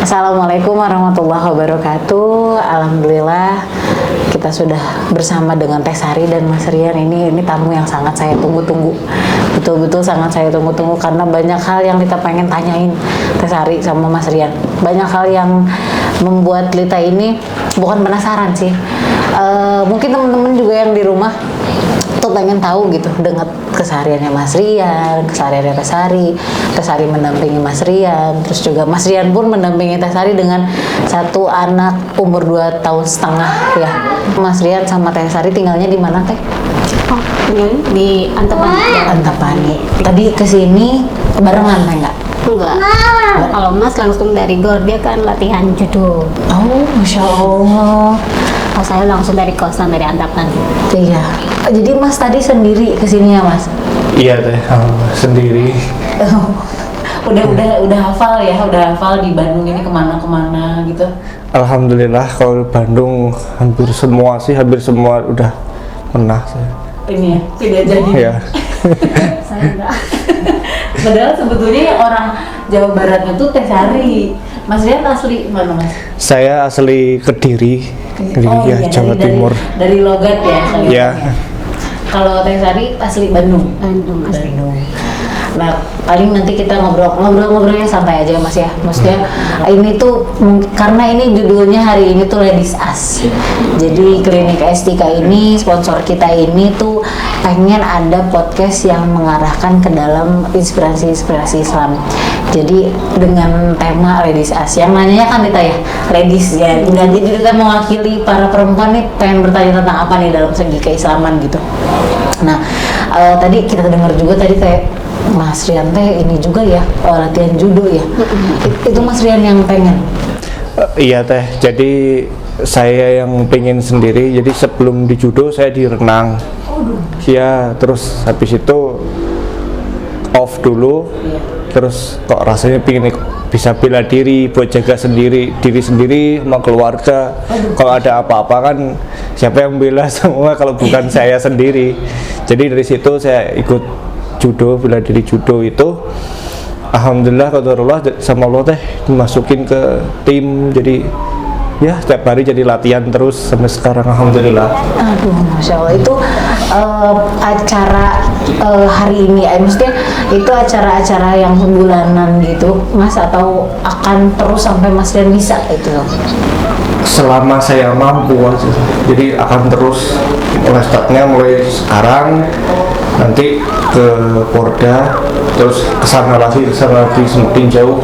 Assalamualaikum warahmatullahi wabarakatuh. Alhamdulillah kita sudah bersama dengan Teh Sari dan Mas Rian. Ini tamu yang sangat saya tunggu-tunggu. Betul-betul sangat saya tunggu-tunggu karena banyak hal yang kita pengen tanyain Teh Sari sama Mas Rian. Banyak hal yang membuat Lita ini bukan penasaran sih. Mungkin teman-teman juga yang di rumah tuh pengen tahu gitu dengan kesehariannya Mas Rian, kesehariannya Teh Sari mendampingi Mas Rian, terus juga Mas Rian pun mendampingi Teh Sari dengan satu anak umur 2 tahun setengah ya. Mas Rian sama Teh Sari tinggalnya di mana Teh? Oh, di Antapani. Antapani. Tadi kesini barengan Teh nggak? Enggak. Kalau Mas langsung dari GOR, dia kan latihan judo. Oh, Masya Allah. Kalau saya langsung dari kosan, dari Antapani. Iya. Jadi Mas tadi sendiri kesini ya Mas? Iya Teh, sendiri. Udah hafal ya, udah hafal di Bandung ini kemana-kemana gitu. Alhamdulillah kalau Bandung hampir semua udah pernah saya. Ini ya, tidak jadi. Iya. Saya enggak. Padahal sebetulnya orang Jawa Baratnya tuh Teh Sari. Mas Rian asli mana Mas? Saya asli Kediri, ya, iya, Jawa Timur. Dari Logat ya. Iya. Kalau Teh Sari asli Bandung. Bandung asli. Nah, paling nanti kita ngobrolnya santai aja Mas ya. Maksudnya ini tuh karena ini judulnya hari ini tuh Ladies Us. Jadi klinik Estika ini, sponsor kita ini tuh pengen ada podcast yang mengarahkan ke dalam inspirasi Islam. Jadi dengan tema Ladies Us. Yang nanyanya kan Dita ya, ladies ya. Dan jadi kita mewakili para perempuan nih pengen bertanya tentang apa nih dalam segi keislaman gitu. Nah, tadi kita dengar juga tadi kayak Mas Rian teh ini juga ya latihan judo ya. Itu Mas Rian yang pengen. Iya Teh, jadi saya yang pengen sendiri. Jadi sebelum di judo saya di renang. Iya, terus habis itu off dulu. Terus kok rasanya pengen bisa bela diri buat jaga diri sendiri sama keluarga. Kalau ada apa-apa kan siapa yang bela semua kalau bukan saya sendiri. Jadi dari situ saya ikut judo, bela diri judo itu alhamdulillah qadarullah sama Allah Teh dimasukin ke tim, jadi ya setiap hari jadi latihan terus sampai sekarang alhamdulillah. Aduh, Masya Allah. Itu acara hari ini, maksudnya itu acara-acara yang bulanan gitu Mas, atau akan terus sampai Mas Rian bisa itu? Selama saya mampu aja, jadi akan terus mulai sekarang nanti ke Porda, terus kesana lagi semakin jauh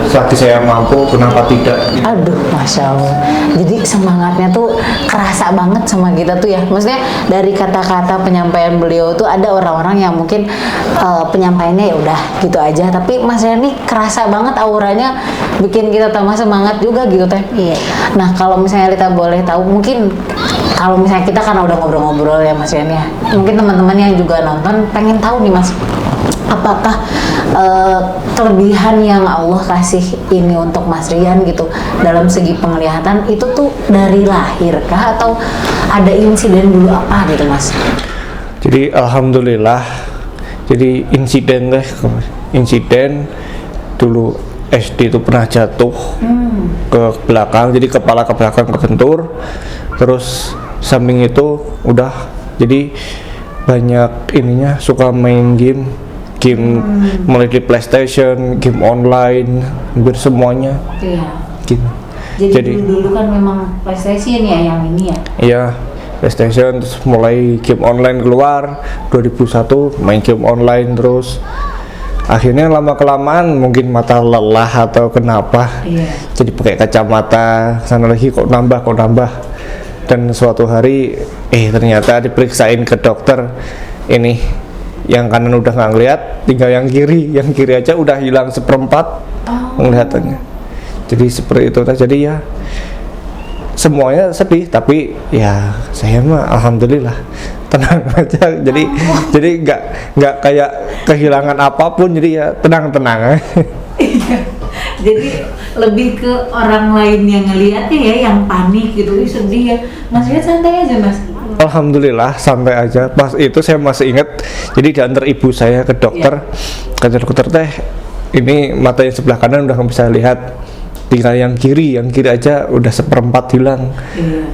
selagi saya mampu, kenapa tidak. Aduh, Masya Allah. Jadi semangatnya tuh kerasa banget sama kita tuh ya. Maksudnya dari kata-kata penyampaian beliau tuh ada orang-orang yang mungkin penyampaiannya ya udah gitu aja, tapi Mas Rian nih kerasa banget auranya, bikin kita tambah semangat juga gitu Teh. Iya. Nah, kalau misalnya kita boleh tahu, mungkin kalau misalnya kita kan udah ngobrol-ngobrol ya Mas Rian ya, mungkin teman-teman yang juga nonton pengen tahu nih Mas, apakah kelebihan yang Allah kasih ini untuk Mas Rian gitu dalam segi penglihatan itu tuh dari lahir kah atau ada insiden dulu apa gitu Mas? Jadi alhamdulillah, jadi insiden dulu SD itu pernah jatuh ke belakang, jadi kepala ke belakang kebentur, terus samping itu udah jadi banyak ininya, suka main game mulai di PlayStation, game online, hampir semuanya. Iya. Gitu. Jadi dulu kan memang PlayStation ya yang ini ya. Iya, PlayStation, terus mulai game online keluar 2001, main game online terus. Akhirnya lama kelamaan mungkin mata lelah atau kenapa, jadi pakai kacamata, sana lagi kok nambah. Dan suatu hari ternyata diperiksain ke dokter, ini yang kanan udah nggak ngeliat, tinggal yang kiri aja udah hilang seperempat penglihatannya. Jadi seperti itu. Jadi ya semuanya sedih, tapi ya saya mah alhamdulillah tenang aja. Jadi nggak kayak kehilangan apapun, jadi ya tenang. Jadi lebih ke orang lain yang ngeliatnya ya, yang panik gitu, sedih ya. Mas Rian santai aja Mas. Alhamdulillah santai aja. Pas itu saya masih ingat, jadi diantar ibu saya ke dokter. Kata dokter, Teh, ini mata yang sebelah kanan udah nggak bisa lihat, tinggal yang kiri aja udah seperempat hilang.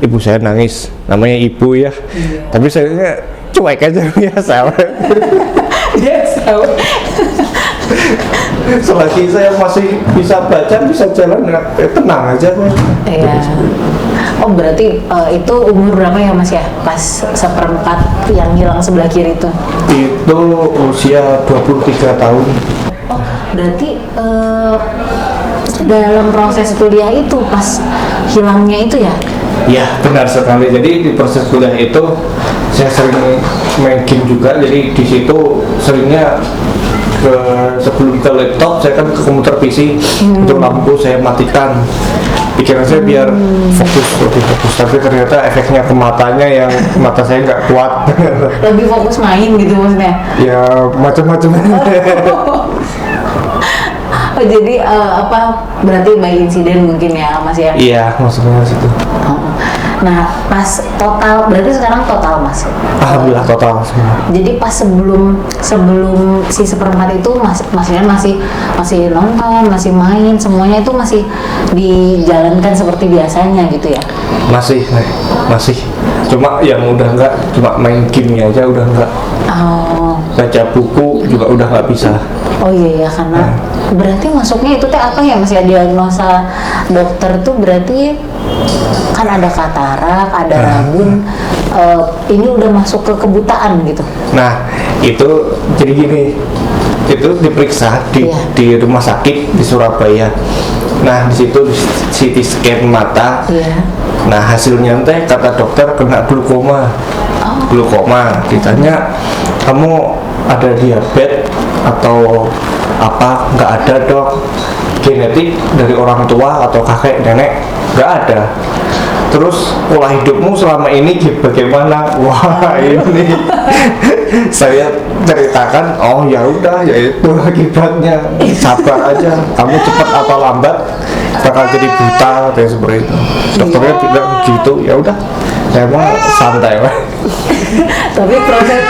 Ibu saya nangis, namanya ibu ya, tapi saya cuek aja biasa. Selagi saya masih bisa baca, bisa jalan, tenang aja kan. Iya. Oh berarti itu umur berapa ya Mas ya? Pas seperempat yang hilang sebelah kiri itu? Itu usia 23 tahun. Oh berarti dalam proses kuliah itu pas hilangnya itu ya? Ya benar sekali. Jadi di proses kuliah itu saya sering main game juga. Jadi di situ seringnya sebelum ke laptop saya kan ke komputer PC, untuk lampu saya matikan. Pikiran saya biar lebih fokus. Tapi ternyata efeknya ke matanya yang mata saya nggak kuat. Lebih fokus main gitu maksudnya? Ya macam-macam. Oh jadi berarti by insiden mungkin ya Mas ya? Iya maksudnya situ. Nah pas total berarti sekarang total Mas? Alhamdulillah total semua. Jadi pas sebelum si seperempat itu masih nonton, masih main, semuanya itu masih dijalankan seperti biasanya gitu ya? Masih. Cuma yang udah enggak, cuma main gamenya aja udah enggak. Oh. Baca buku juga udah nggak bisa. Oh iya ya, karena berarti masuknya itu teh apa ya Mas ya, diagnosa dokter tuh berarti kan ada katarak, ada rabun, ini udah masuk ke kebutaan gitu. Nah itu jadi gini, itu diperiksa di rumah sakit di Surabaya. Nah di situ CT scan mata. Iya. Nah hasilnya teh kata dokter kena glukoma. Glukoma. Ditanya kamu ada diabetes atau apa? Nggak ada dok. Genetik dari orang tua atau kakek nenek nggak ada. Terus pola hidupmu selama ini bagaimana? Wah ini saya ceritakan, oh ya udah ya itu akibatnya, sabar aja, kamu cepat atau lambat bakal jadi buta kayak seperti itu. Dokternya bilang gitu, ya udah saya mah santai lah. Tapi proses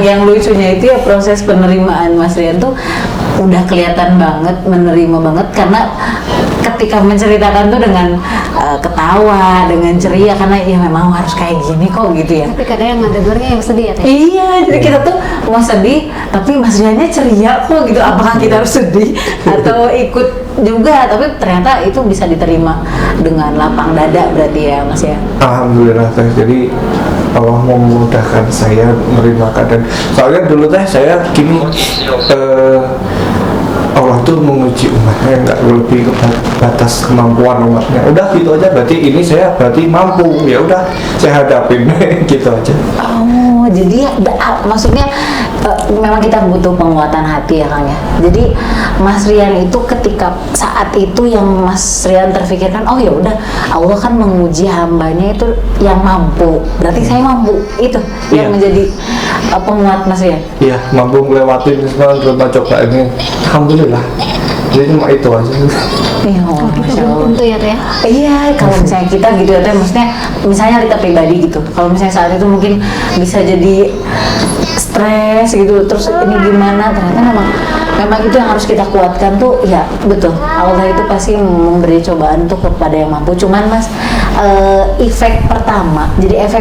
yang lucunya itu ya proses penerimaan Mas Rian tuh udah kelihatan banget, menerima banget, karena ketika menceritakan tuh dengan ketawa, dengan ceria, karena ya memang harus kayak gini kok gitu ya. Tapi kadang yang dengarnya yang sedih ya Teh? Iya, jadi kita tuh mau sedih, tapi Mas Riannya ceria kok gitu. Apakah kita harus sedih atau ikut juga? Tapi ternyata itu bisa diterima dengan lapang dada berarti ya Mas ya. Alhamdulillah teh, jadi Allah memudahkan saya menerima keadaan. Soalnya dulu teh saya gini, Allah tuh menguji umatnya, nggak lebih ke batas kemampuan umatnya. Udah gitu aja, berarti ini saya berarti mampu, ya udah saya hadapin gitu aja. Oh, jadi maksudnya memang kita butuh penguatan hati ya Kang ya. Jadi Mas Rian itu ketika saat itu yang Mas Rian terfikirkan, oh ya udah Allah kan menguji hambanya itu yang mampu, berarti saya mampu, itu yang menjadi penguat Mas Rian. Iya, mampu melewati semua coba ini, alhamdulillah. Jadi cuma itu aja. Iya, Masya Allah. Tentu ya Teh. Iya, kalau misalnya kita gitu ya, maksudnya misalnya kita pribadi gitu. Kalau misalnya saat itu mungkin bisa jadi stres gitu, terus ini gimana, ternyata memang itu yang harus kita kuatkan tuh, ya betul. Allah itu pasti memberi cobaan tuh kepada yang mampu. Cuman Mas, efek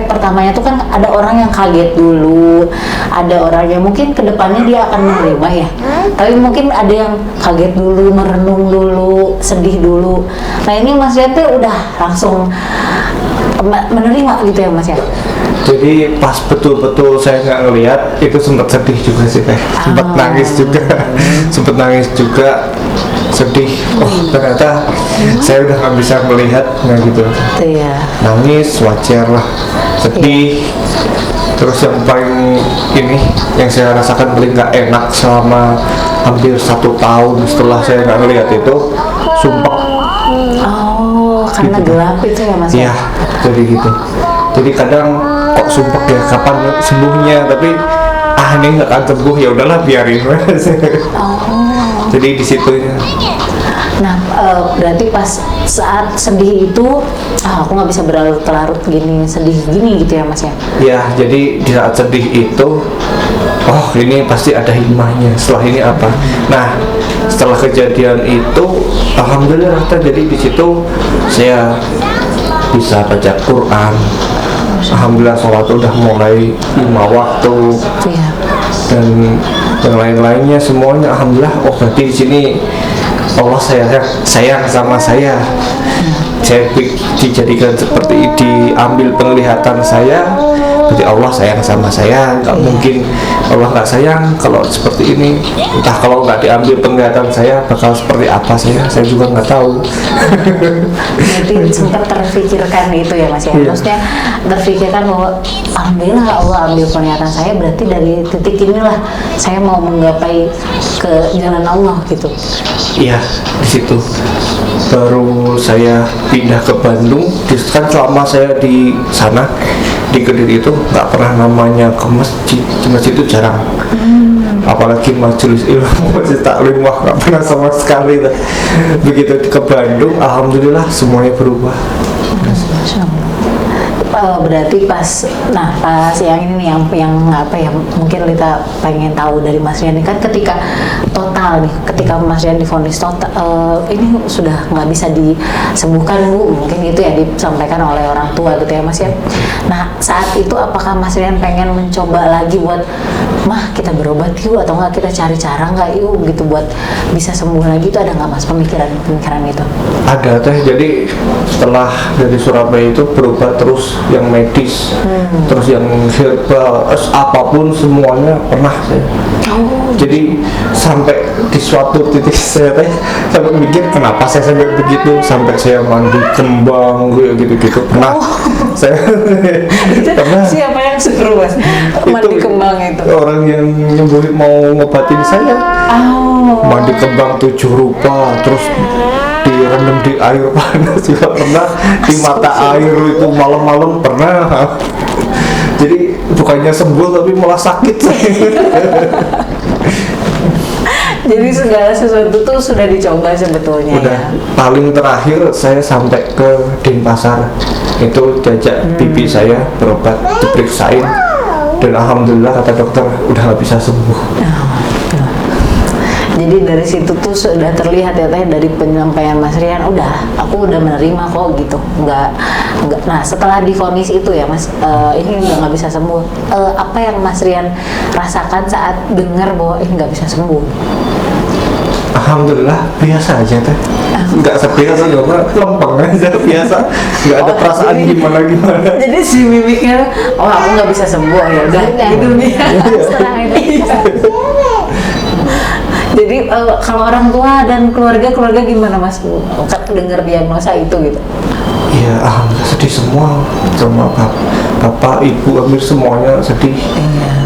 pertamanya tuh kan ada orang yang kaget dulu, ada orang yang mungkin kedepannya dia akan menerima ya. Tapi mungkin ada yang kaget dulu, merenung dulu, sedih dulu. Nah ini Mas Rian tuh udah langsung menerima gitu ya Mas ya. Jadi pas betul-betul saya nggak ngelihat, itu sempat sedih juga sih teh, sempat nangis juga, sedih. Oh ternyata saya udah nggak bisa melihat, nggak gitu. Iya. Nangis wajar lah, sedih. Terus yang paling yang saya rasakan paling nggak enak selama hampir 1 tahun setelah saya nggak ngelihat itu, sumpah. Oh, karena gitu. Gelap itu ya Mas? Iya, jadi gitu. Jadi kadang kok sumpah ya kapan sembuhnya, tapi ini nggak akan sembuh, ya udahlah biarin. Oh. Jadi di situ. Nah, berarti pas saat sedih itu, aku nggak bisa berlarut-larut gini, sedih gini gitu ya Mas ya? Ya, jadi di saat sedih itu, oh ini pasti ada hikmahnya. Setelah ini apa? Nah, setelah kejadian itu alhamdulillah teh, jadi di situ saya bisa baca Quran. Alhamdulillah sholat udah mulai 5 waktu Iya. dan yang lain-lainnya semuanya alhamdulillah. Oh berarti di sini Allah sayang sama saya. Saya dijadikan seperti, diambil penglihatan saya, berarti Allah sayang sama saya. Nggak mungkin Allah nggak sayang kalau seperti ini. Entah kalau nggak diambil penglihatan saya bakal seperti apa, saya juga nggak tahu. Berarti sempat terfikirkan itu ya Mas ya. Iya. Maksudnya terfikirkan bahwa alhamdulillah Allah ambil penglihatan saya, berarti dari titik inilah saya mau menggapai ke jalan Allah gitu. Iya, di situ baru saya pindah ke Bandung. Kan selama saya di sana di Kediri itu nggak pernah namanya ke masjid. Di masjid itu jarang. Apalagi majelis ilmu, majelis taklim, wah nggak pernah sama sekali. Begitu ke Bandung, alhamdulillah semuanya berubah. Masya Allah. Berarti pas yang ini nih yang apa ya, mungkin kita pengen tahu dari Mas Rian ini kan ketika Mas Rian divonis total ini sudah nggak bisa disembuhkan Bu, mungkin itu ya disampaikan oleh orang tua gitu ya Mas ya. Nah saat itu apakah Mas Rian pengen mencoba lagi buat mah kita berobat yuk, atau nggak kita cari cara nggak yuk gitu buat bisa sembuh lagi, itu ada nggak Mas pemikiran itu? Ada teh, jadi setelah dari Surabaya itu berobat terus yang medis, terus yang herbal, apapun semuanya pernah saya. Jadi sampai di suatu titik saya teh sampai mikir kenapa saya sampai begitu, sampai saya mandi kembang gitu pernah. Saya pernah. Siapa yang suruh Mas mandi kembang itu? Orang yang nyembuhin mau ngobatin saya. Mandi kembang 7 rupa, terus direndam di air panas juga pernah, di mata air itu malam-malam pernah. Jadi bukannya sembuh tapi malah sakit. Jadi segala sesuatu tuh sudah dicoba sebetulnya. Udah, ya. paling terakhir saya sampai ke Denpasar, itu jajak pipi saya berobat, diperiksain, dan alhamdulillah kata dokter udah nggak bisa sembuh. Jadi dari situ tuh sudah terlihat ya Teh, dari penyampaian Mas Rian, aku udah menerima kok gitu, nggak. Nah setelah divonis itu ya Mas, ini nggak bisa sembuh. Apa yang Mas Rian rasakan saat dengar bahwa ini nggak bisa sembuh? Alhamdulillah biasa aja Teh, nggak sebiasa juga, lempeng aja biasa, nggak ada perasaan gimana. Jadi si mimiknya, aku nggak bisa sembuh ya udah gitu nih. Setelah ini. Jadi kalau orang tua dan keluarga gimana Mas dengar diagnosa itu gitu? Iya, alhamdulillah sedih semua, sama bapak, ibu, hampir semuanya sedih,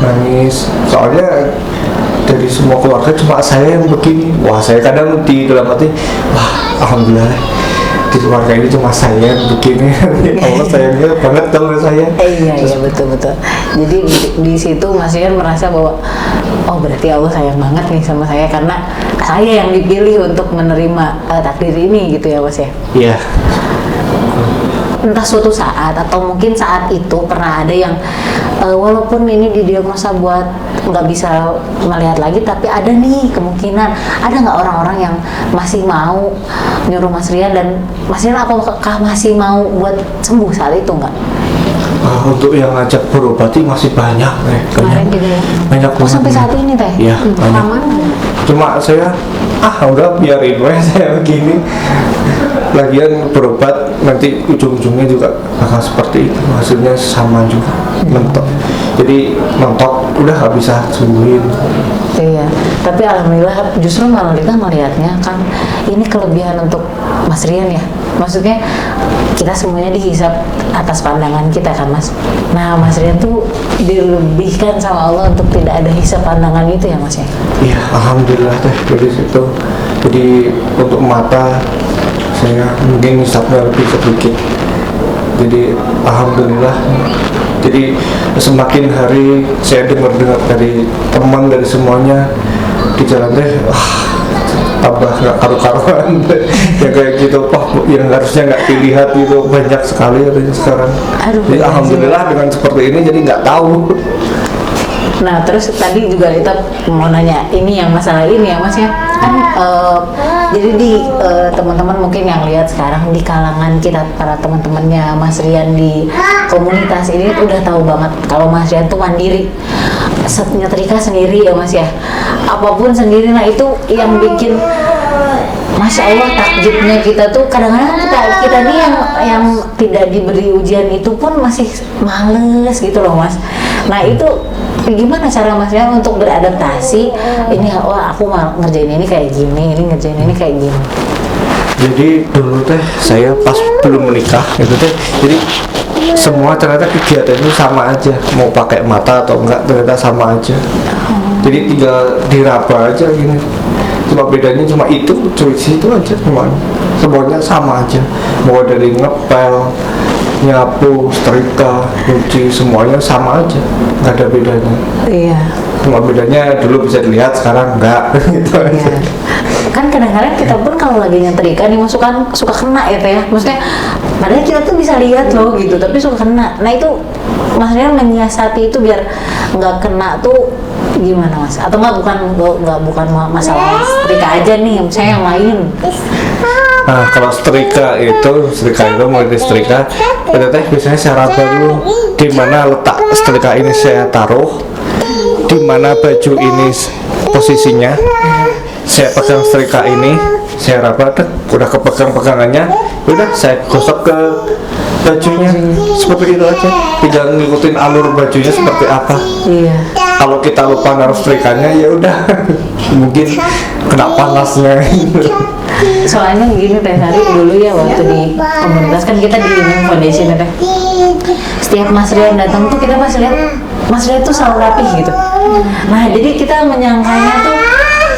nangis. Soalnya dari semua keluarga cuma saya yang begini. Wah, saya kadang di dalam hati, wah alhamdulillah di keluarga ini cuma saya yang begini. Allah sayangnya banget sama saya. Iya betul. Jadi di situ Mas Rian merasa bahwa berarti Allah sayang banget nih sama saya karena saya yang dipilih untuk menerima takdir ini gitu ya Mas ya. Iya. Entah suatu saat atau mungkin saat itu pernah ada yang walaupun ini didiagnosa buat nggak bisa melihat lagi, tapi ada nih kemungkinan, ada nggak orang-orang yang masih mau nyuruh Mas Rian, dan Mas Rian apakah masih mau buat sembuh saat itu nggak? Untuk yang ngajak berobati masih banyak Kemarin juga ya? Banyak banget. Sampai saat ini Teh? Iya, banyak. Cuma saya udah biarin aja saya begini. Lagian berobat nanti ujung-ujungnya juga bakal seperti itu, hasilnya sama juga, mentok. Jadi mentok udah nggak bisa sembuhin. Iya, tapi alhamdulillah justru malah kita melihatnya kan ini kelebihan untuk Mas Rian ya. Maksudnya kita semuanya dihisap atas pandangan kita kan Mas. Nah Mas Rian tuh dilebihkan sama Allah untuk tidak ada hisap pandangan itu ya Mas ya. Iya, alhamdulillah Teh, dari situ. Jadi untuk mata saya mungkin hisapnya lebih sedikit. Jadi alhamdulillah. Jadi semakin hari saya dengar dari teman, dari semuanya di jalan Teh, tambah nggak karu-karuan. Yang kayak gitu, yang harusnya nggak dilihat itu banyak sekali katanya sekarang. Jadi alhamdulillah dengan seperti ini jadi nggak tahu. Nah terus tadi juga kita mau nanya ini yang masalah ini ya Mas ya kan jadi di teman-teman mungkin yang lihat sekarang di kalangan kita para teman-temannya Mas Rian di komunitas ini udah tahu banget kalau Mas Rian tuh mandiri, nyetrika sendiri ya Mas ya, apapun sendiri. Nah itu yang bikin Masya Allah takjubnya kita tuh kadang-kadang kita nih yang tidak diberi ujian itu pun masih males gitu loh Mas. Nah itu gimana cara Mas Rian untuk beradaptasi ini, wah aku mau ngerjain ini kayak gini, ini ngerjain ini kayak gini. Jadi dulu teh saya pas belum menikah itu teh, jadi semua ternyata kegiatan itu sama aja, mau pakai mata atau enggak ternyata sama aja. Jadi tinggal diraba aja gini, cuma bedanya cuma itu itu aja, semuanya sama aja, mau dari ngepel, nyapu, setrika, nyuci, semuanya sama aja, nggak ada bedanya. Iya. Cuma bedanya dulu bisa dilihat, sekarang enggak gitu aja. Kan kadang-kadang kita pun kalau lagi nyetrika nih masukan suka kena ya Teh ya, maksudnya padahal kita tuh bisa lihat loh gitu tapi suka kena. Nah itu maksudnya menyiasati itu biar nggak kena tuh gimana Mas? Atau bukan masalah setrika aja nih, misalnya yang lain. Nah kalau setrika itu mulai dari setrika Teh biasanya saya raba dulu di mana letak setrika ini saya taruh, di mana baju ini posisinya. Saya pegang setrika ini, saya raba, udah kepegang pegangannya, udah saya gosok ke bajunya, seperti itu aja. Tinggal ngikutin alur bajunya seperti apa. Iya. Kalau kita lupa naruh setrikanya, ya udah, mungkin kena panasnya. Soalnya gini Teh Sari, dulu ya waktu di komunitas kan kita di Mim Foundation ya Teh. Setiap Mas Rian datang tuh kita pasti lihat Mas Rian tuh selalu rapih gitu. Nah jadi kita menyangkanya tuh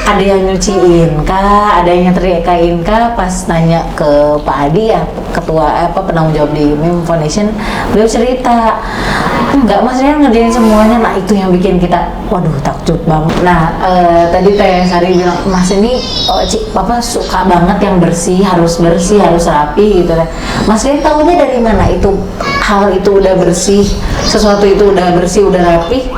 ada yang nyuciin kah, ada yang nyetrikain kah. Pas nanya ke Pak Adi ya, ketua penanggung jawab di Mim Foundation, beliau cerita enggak Mas Rian ngerjain semuanya. Nah itu yang bikin kita waduh takjub banget. Nah tadi Teh Sari bilang Mas ini Papa suka banget yang bersih harus rapi gitu. Mas Rian tahunya dari mana itu hal itu udah bersih, sesuatu itu udah bersih udah rapi?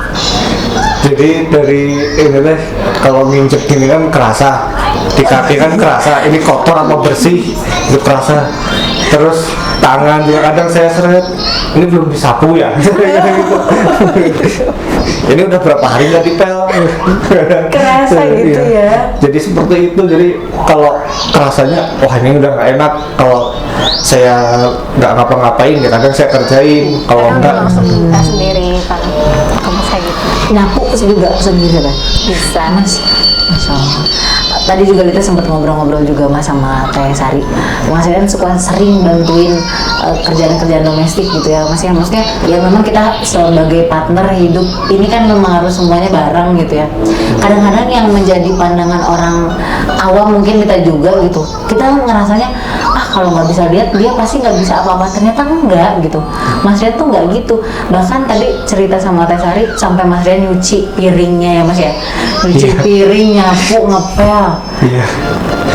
Jadi dari ini teh kalau nginjek gini kan kerasa, di kaki kan kerasa ini kotor apa bersih itu kerasa. Terus tangan juga kadang saya seret, ini belum disapu ya. Ini udah berapa hari nggak dipel? Kerasa gitu ya. Jadi seperti itu. Jadi kalau kerasanya, wah ini udah nggak enak. Kalau saya nggak ngapa-ngapain, ya kadang saya kerjain. Kalau enggak, langsung kita sendiri kalau saya gitu. Nyapu juga sendiri Teh? Bisa. Mas, Masya Allah. Tadi juga kita sempat ngobrol-ngobrol juga Mas sama Teh Sari. Mas Rian suka sering bantuin kerjaan-kerjaan domestik gitu ya Mas ya. Maksudnya ya memang kita sebagai partner hidup ini kan memang harus semuanya bareng gitu ya. Kadang-kadang yang menjadi pandangan orang awam mungkin kita juga gitu. Kita ngerasanya kalau nggak bisa lihat dia pasti nggak bisa apa-apa, ternyata enggak gitu. Mas Rian tuh nggak gitu. Bahkan tadi cerita sama Teh Sari sampai Mas Rian nyuci piringnya ya Mas ya, nyuci piring, nyapu, ngepel.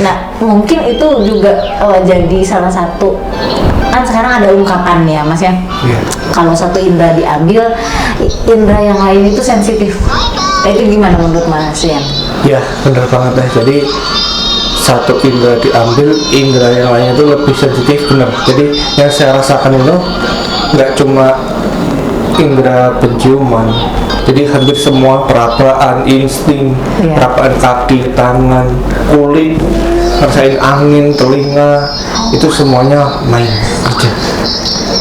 Nah mungkin itu juga jadi salah satu, kan sekarang ada ungkapan ya Mas ya, kalau satu indera diambil, indera yang lain itu sensitif. Itu gimana menurut Mas Rian? Ya benar banget deh. Jadi satu indera diambil, indera yang lainnya itu lebih sensitif, benar. Jadi yang saya rasakan itu nggak cuma indera penciuman, jadi hampir semua perabaan, insting, perabaan kaki, tangan, kulit, rasain angin, telinga, itu semuanya main kerja.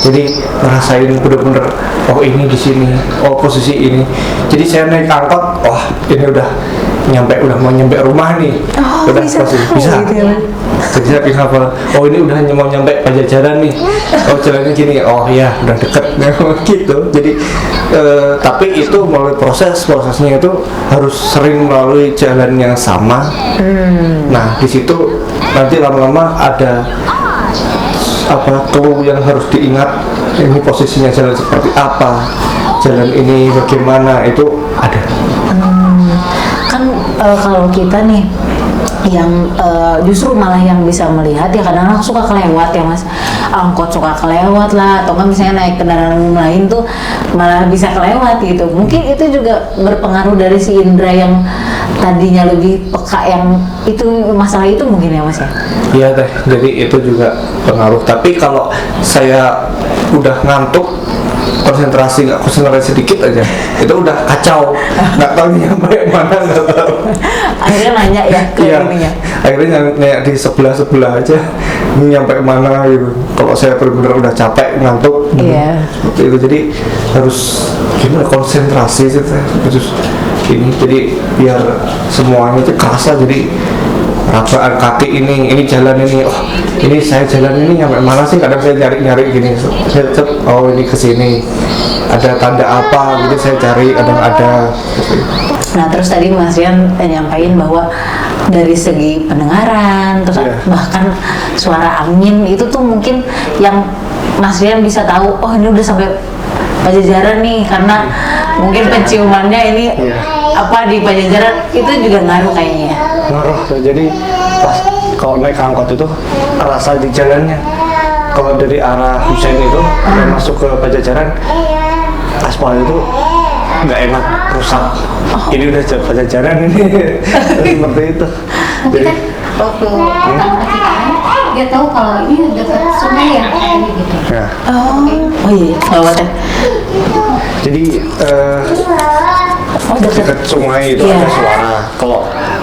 Jadi ngerasain bener-bener, oh ini di sini, oh posisi ini. Jadi saya naik angkot, wah ini udah mau nyampe rumah nih, udah bisa. Jadi saya bilang apa? Oh ini udah mau nyampe Pajajaran nih, oh jalannya gini, oh ya udah deket, gitu. Jadi tapi itu melalui prosesnya itu harus sering melalui jalan yang sama. Nah di situ nanti lama-lama ada clue yang harus diingat, ini posisinya jalan seperti apa, jalan ini bagaimana, itu ada. Kan kalau kita nih yang justru malah yang bisa melihat ya kadang-kadang suka kelewat ya Mas. angkot suka kelewat lah, atau kan misalnya naik kendaraan umum lain tuh malah bisa kelewat gitu. Mungkin itu juga berpengaruh dari si Indra yang tadinya lebih peka, yang itu masalah itu mungkin ya Mas ya. Iya teh, jadi itu juga pengaruh. Tapi kalau saya udah ngantuk, konsentrasi sedikit aja, itu udah kacau, nggak tahu nyampe mana, nggak tahu. Akhirnya nanya ya ke Iya, ininya. akhirnya nanya di sebelah aja, ini nyampe mana gitu. Kalau saya benar-benar udah capek, ngantuk, Iya. seperti itu. Jadi harus gimana konsentrasi sih, teh. Terus ini, jadi biar semuanya itu kerasa. Jadi rabaan kaki ini jalan ini, oh ini saya jalan ini nyampe mana sih, kadang saya nyari gini, oh ini kesini, ada tanda apa gitu saya cari, kadang ada. Nah terus tadi Mas Rian nyampain bahwa dari segi pendengaran, terus Iya. bahkan suara angin itu tuh mungkin yang Mas Rian bisa tahu, oh ini udah sampai Pajajaran nih, karena mungkin penciumannya ini Iya. apa di Pajajaran itu juga ngaruh kayaknya. Ngaruh tuh, jadi pas kalau naik angkot itu rasa di jalannya, kalau dari arah Husein itu yang masuk ke Pajajaran, aspal itu nggak enak, rusak. Ini udah Pajajaran ini. Seperti itu. Tapi Jadi kan waktu pertama kita dia tahu kalau ini dekat sungai ya katanya gitu. ya, Oh iya, bawa teh. jadi Oh dekat. dekat sungai itu Iya. ada suara. Kalau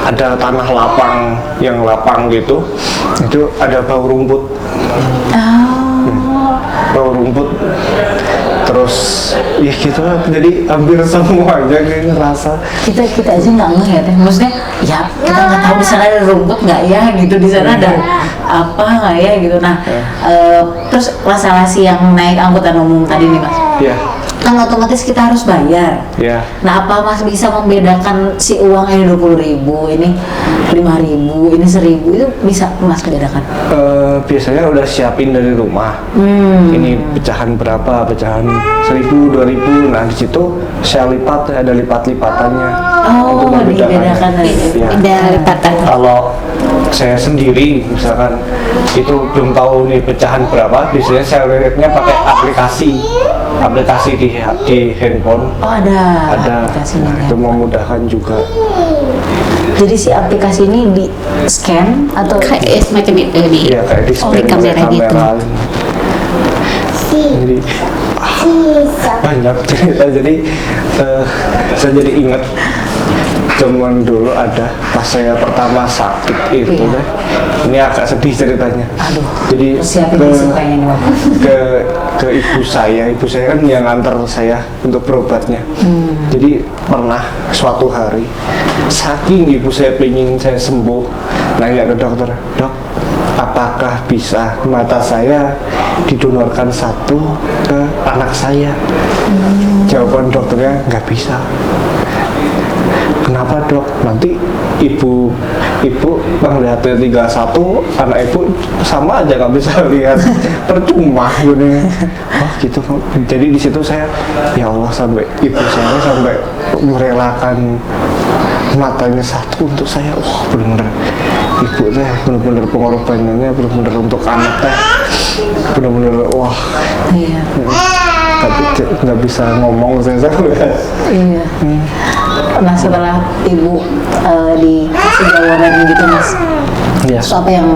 ada tanah lapang yang lapang gitu, itu ada bau rumput. Bau rumput, terus ya gitu lah, jadi hampir semuanya kayaknya rasa. Kita aja nggak ngeh ya teh, maksudnya ya kita nggak tahu di sana ada rumput nggak ya gitu, di sana ada apa nggak ya gitu. Nah terus masalah si yang naik angkutan umum tadi nih Mas, Ya, kan otomatis kita harus bayar. ya. Nah apa Mas bisa membedakan si uang ini 20.000, ini 5.000, ini 1.000, itu bisa Mas bedakan? Biasanya udah siapin dari rumah. Ini pecahan berapa, pecahan 1.000, 2.000. Nah di situ saya lipat, ada lipat-lipatannya. Oh Untuk membedakan. dibedakan dari itu. Ya. Ada lipatan. Kalau saya sendiri misalkan itu belum tahu nih pecahan berapa, biasanya saya lihatnya pakai aplikasi di handphone. Oh ada Nah, aplikasinya ya. itu memudahkan juga. Jadi si aplikasi ini di scan atau Kayak semacam itu di Iya, kayak di di kamera gitu. Jadi banyak cerita. Jadi saya jadi ingat zaman dulu ada pas saya pertama sakit itu Iya. deh. Ini agak sedih ceritanya. Aduh, Jadi siapin tisu kayaknya nih Bapak. ke ibu saya kan yang antar saya untuk berobatnya. Jadi pernah suatu hari saking ibu saya pengen saya sembuh, nanya ke dokter, dok, apakah bisa mata saya didonorkan satu ke anak saya? Jawaban dokternya nggak bisa. Kenapa dok? Nanti ibu penglihatannya tinggal satu, anak ibu sama aja nggak bisa lihat, percuma gini. Oh gitu. Jadi di situ saya, ya Allah, sampai ibu saya sampai merelakan matanya satu untuk saya. Wah benar-benar ibu teh benar-benar pengorbanannya benar-benar untuk anak teh benar-benar wah. Iya. Tapi nggak bisa ngomong saya. Iya. Nah setelah ibu dikasih jawaban gitu Mas, Iya. terus apa yang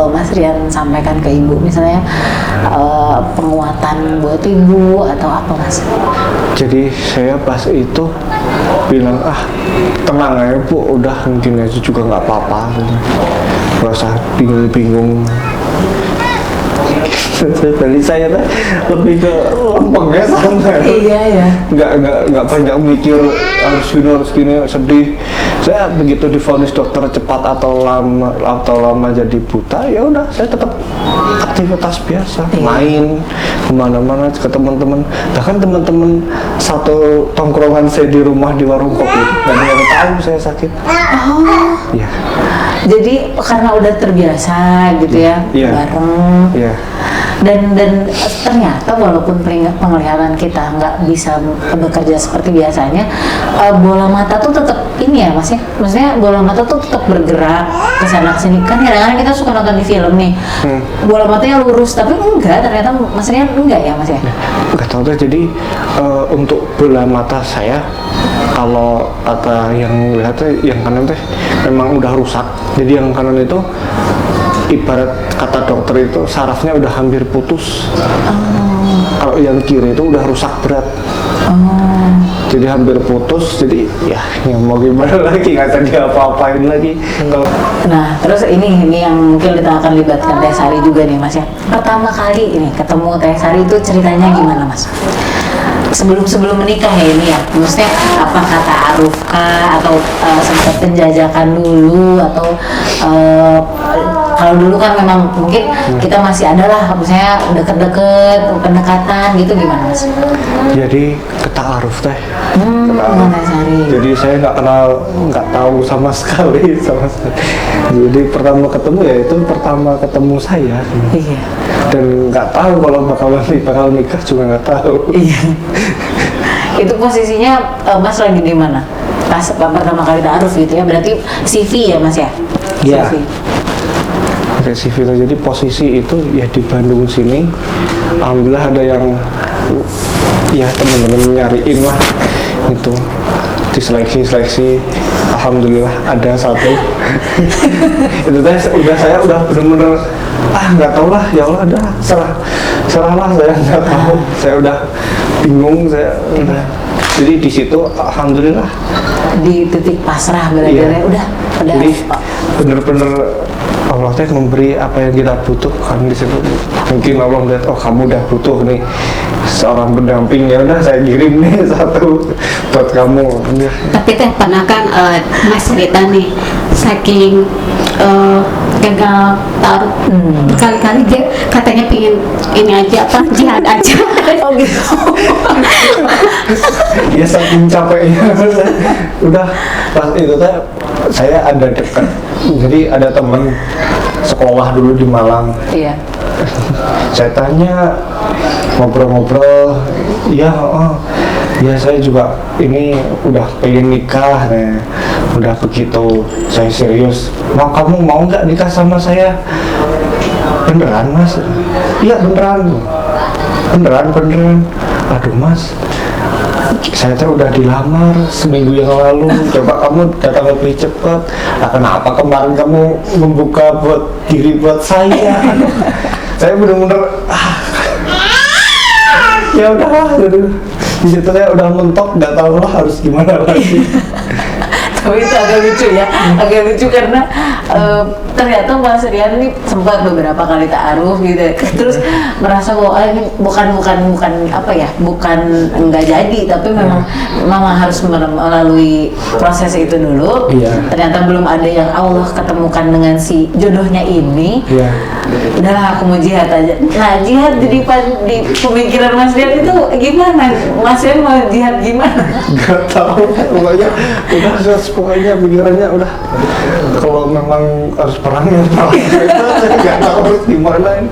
Mas Rian sampaikan ke ibu, misalnya penguatan buat ibu atau apa Mas? Jadi saya pas itu bilang, tenang aja bu, udah mungkin aja juga nggak apa-apa, nggak usah bingung-bingung. Jadi saya tuh lebih ke lempengnya santai. Iya ya. Nggak banyak mikir harus gini sedih. Saya begitu divonis dokter cepat atau lama jadi buta, ya udah saya tetap aktivitas biasa, main kemana-mana ke teman-teman. Bahkan teman-teman satu tongkrongan saya di rumah di warung kopi, nggak ada yang tahu saya sakit. Oh. Iya. Jadi karena udah terbiasa gitu ya, Iya. bareng. Iya. Dan ternyata walaupun penglihatan kita nggak bisa bekerja seperti biasanya, bola mata tuh tetap ini ya mas ya, maksudnya bola mata tuh tetap bergerak ke sana kesini. Kan kadang-kadang kita suka nonton di film nih, bola matanya lurus, tapi enggak, ternyata mas Rian enggak ya mas ya? Nggak tahu tuh. Jadi untuk bola mata saya, kalau kata yang lihat tuh yang kanan teh memang udah rusak. Jadi yang kanan itu ibarat kata dokter itu sarafnya udah hampir putus. Kalau yang kiri itu udah rusak berat. Jadi hampir putus. Jadi ya yang mau gimana lagi, nggak bisa diapa-apain lagi. Nah, terus ini yang mungkin kita akan libatkan Teh Sari juga nih mas ya. Pertama kali ini ketemu Teh Sari itu ceritanya gimana mas? Sebelum menikah ya ini ya, maksudnya apa kata Aruf kah, atau sempat penjajakan dulu, atau kalau dulu kan memang mungkin kita masih ada lah, misalnya deket-deket, pendekatan gitu, gimana mas? Jadi kata Aruf teh. Dengan Teh Sari. Jadi saya nggak kenal, nggak tahu sama sekali. Jadi pertama ketemu ya itu pertama ketemu saya. Iya. Dan nggak tahu kalau bakal nikah juga nggak tahu. Iya. Itu posisinya mas lagi di mana? Pas pertama kali taaruf gitu ya, berarti CV ya mas ya? Iya. CV. Oke, CV itu jadi posisi itu ya di Bandung sini. Alhamdulillah ada yang ya teman-teman nyariin lah itu, diseleksi. Alhamdulillah ada satu. Itu teh udah bener-bener nggak tahu lah, ya Allah, ada serahlah, saya nggak tahu, saya udah bingung, saya udah. Jadi di situ alhamdulillah Di titik pasrah berarti Iya. udah Jadi bener-bener Allah teh memberi apa yang kita butuhkan di situ. Mungkin Allah melihat, oh kamu udah butuh nih seorang pendamping, ya udah saya kirim nih satu buat kamu. Tapi teh pernah kan mas cerita nih, saking gagal taruh berkali-kali dia katanya pingin ini aja apa jihad aja. Oh gitu. Ya saking capeknya udah pas itu teh saya ada dekat, jadi ada teman sekolah dulu di Malang. Iya. Saya tanya, ngobrol-ngobrol, ya saya juga ini udah pengen nikah nih, udah begitu saya serius, kamu mau nggak nikah sama saya? Beneran mas? Iya beneran. Aduh mas, saya tuh udah dilamar seminggu yang lalu, coba kamu datang lebih cepat. Nah, kenapa kemarin kamu membuka diri buat saya? Saya bener-bener ya udahlah, di situ saya udah mentok, nggak tahu lah harus gimana lagi. Tapi itu agak lucu ya, agak lucu karena ternyata Mas Rian ini sempat beberapa kali ta'aruf gitu, terus merasa bahwa ini bukan apa ya, bukan enggak jadi, tapi memang harus melalui proses itu dulu. Iya. Ternyata belum ada yang Allah ketemukan dengan si jodohnya ini. Iya. Udahlah aku mau jihad aja. Nah jihad di pemikiran Mas Rian itu gimana? Mas Rian mau jihad gimana? Nggak tahu, pokoknya pikirannya udah kalau memang harus perang ya perang. Saya nggak tahu harus gimana ini.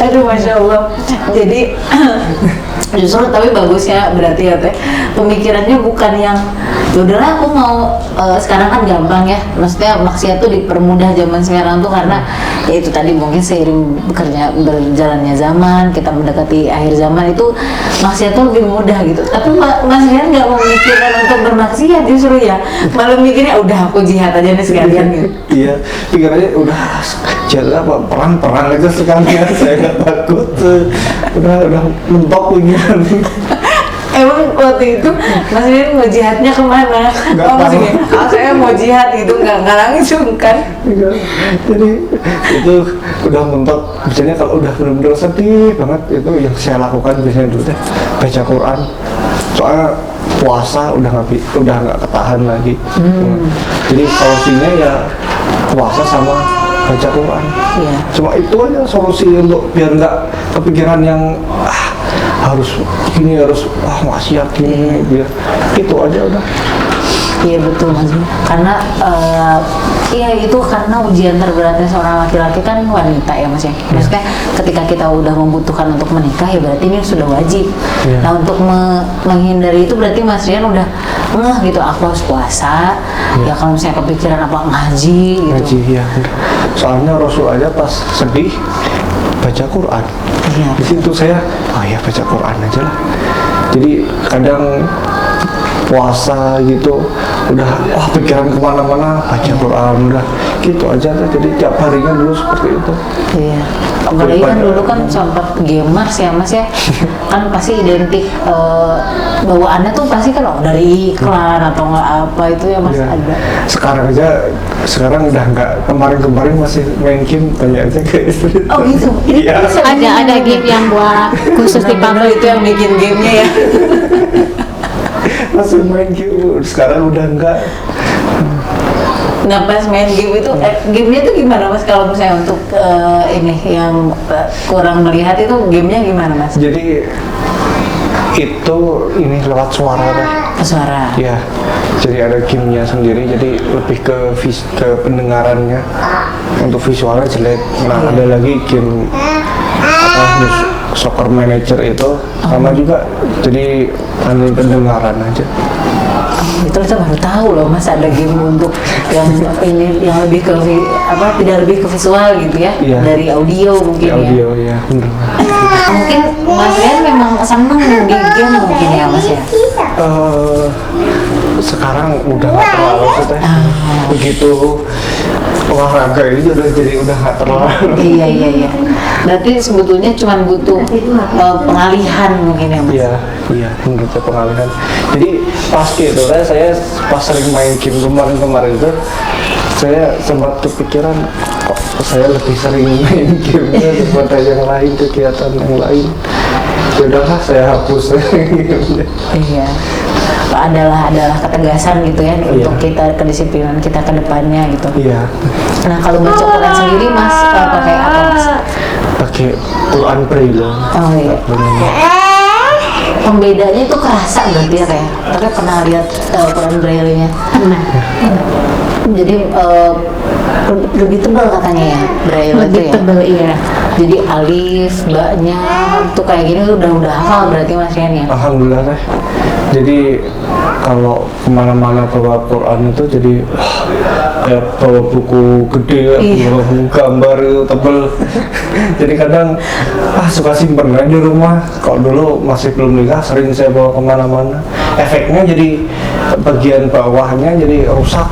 Aduh masya Allah. Jadi justru tapi bagusnya berarti ya teh, pemikirannya bukan yang yaudahlah aku mau sekarang kan gampang ya, maksudnya maksiat tuh dipermudah zaman sekarang tuh karena ya itu tadi mungkin seiring berjalannya zaman, kita mendekati akhir zaman itu maksiat tuh lebih mudah gitu. Tapi Mas Rian nggak memikirkan untuk bermaksiat justru ya, malah mikirnya udah aku jihad aja nih sekalian gitu. Iya, pikirannya udah jihad apa perang aja sekalian, saya nggak takut. Udah mentok pikiran. Emang waktu itu Mas Rian mau jihadnya kemana? Maksudnya, saya mau jihad gitu, nggak langsung kan? Jadi itu udah mentok. Biasanya kalau udah benar-benar sedih banget, itu yang saya lakukan biasanya dulu deh baca Quran. Soalnya puasa udah nggak ketahan lagi. Jadi solusinya ya puasa sama baca Quran. Iya. Cuma itu aja solusi untuk biar nggak kepikiran yang harus maksiat gini, biar itu aja udah. Iya betul Mas. Karena ya itu karena ujian terberatnya seorang laki-laki kan wanita ya Mas ya. Maksudnya ketika kita udah membutuhkan untuk menikah ya berarti ini sudah wajib. Nah untuk menghindari itu berarti Mas Rian udah ngeh gitu, aku harus puasa. Ya kalau misalnya kepikiran apa ngaji gitu. Ngaji ya. Soalnya Rasul aja pas sedih baca Quran. Iya. Di situ saya, oh ya baca Quran aja lah. Jadi kadang puasa gitu udah pikiran kemana-mana baca Quran udah gitu aja lah. Jadi tiap harinya dulu seperti itu. Iya. Apalagi kan dulu kan sempat gamers ya Mas ya. Kan pasti identik bawaannya tuh pasti kan dari iklan atau nggak apa itu ya Mas Ya. ada. Sekarang udah nggak, kemarin masih main game tanya aja ke istri. Oh gitu. Ini Iya. Ada game yang buat khusus di benar-benar itu yang bikin gamenya ya. Masih main game, sekarang udah enggak. Nah pas main game itu, gamenya tuh gimana Mas kalau misalnya untuk ini yang kurang melihat itu gamenya gimana Mas? Jadi itu ini lewat suara deh. Suara. Ya, jadi ada gamenya sendiri, jadi lebih ke pendengarannya. Untuk visualnya jelek. Nah ada lagi game Soccer Manager itu sama juga, jadi hanya pendengaran aja. Itu kita baru tahu loh Mas ada game untuk yang ini yang lebih ke tidak lebih ke visual gitu ya, Iya. dari audio mungkin Di audio ya. ya, bener. Mungkin Mas Rian memang seneng di game mungkin ya Mas ya. Sekarang udah nggak terlalu teh. Begitu olahraga ini udah nggak terlalu. Iya. Berarti sebetulnya cuma butuh pengalihan mungkin ya Mas. Iya, menurut saya pengalihan. Jadi pas gitu saya pas sering main game kemarin itu, saya sempat kepikiran kok saya lebih sering main gamenya daripada yang lain, kegiatan yang lain. Ya udahlah saya hapus gamenya. Iya. Adalah ketegasan gitu ya untuk kita kedisiplinan kita ke depannya gitu. Iya. Nah kalau baca Quran sendiri Mas pakai apa Mas? Pakai Quran Braille. Oh iya. Pembedanya itu kerasa berarti ya kayak. Tapi pernah lihat Quran Braille-nya? Pernah. Jadi lebih tebal katanya ya Braille itu Lebih ya. tebal iya. Jadi alif, baknya tuh kayak gini udah hafal berarti Mas Rian ya. Alhamdulillah deh. Jadi kalau kemana-mana bawa Quran itu jadi kayak bawa buku gede, bawa buku gambar itu tebel. Jadi kadang suka simpen aja di rumah. Kalau dulu masih belum nikah sering saya bawa kemana-mana. Efeknya jadi bagian bawahnya jadi rusak.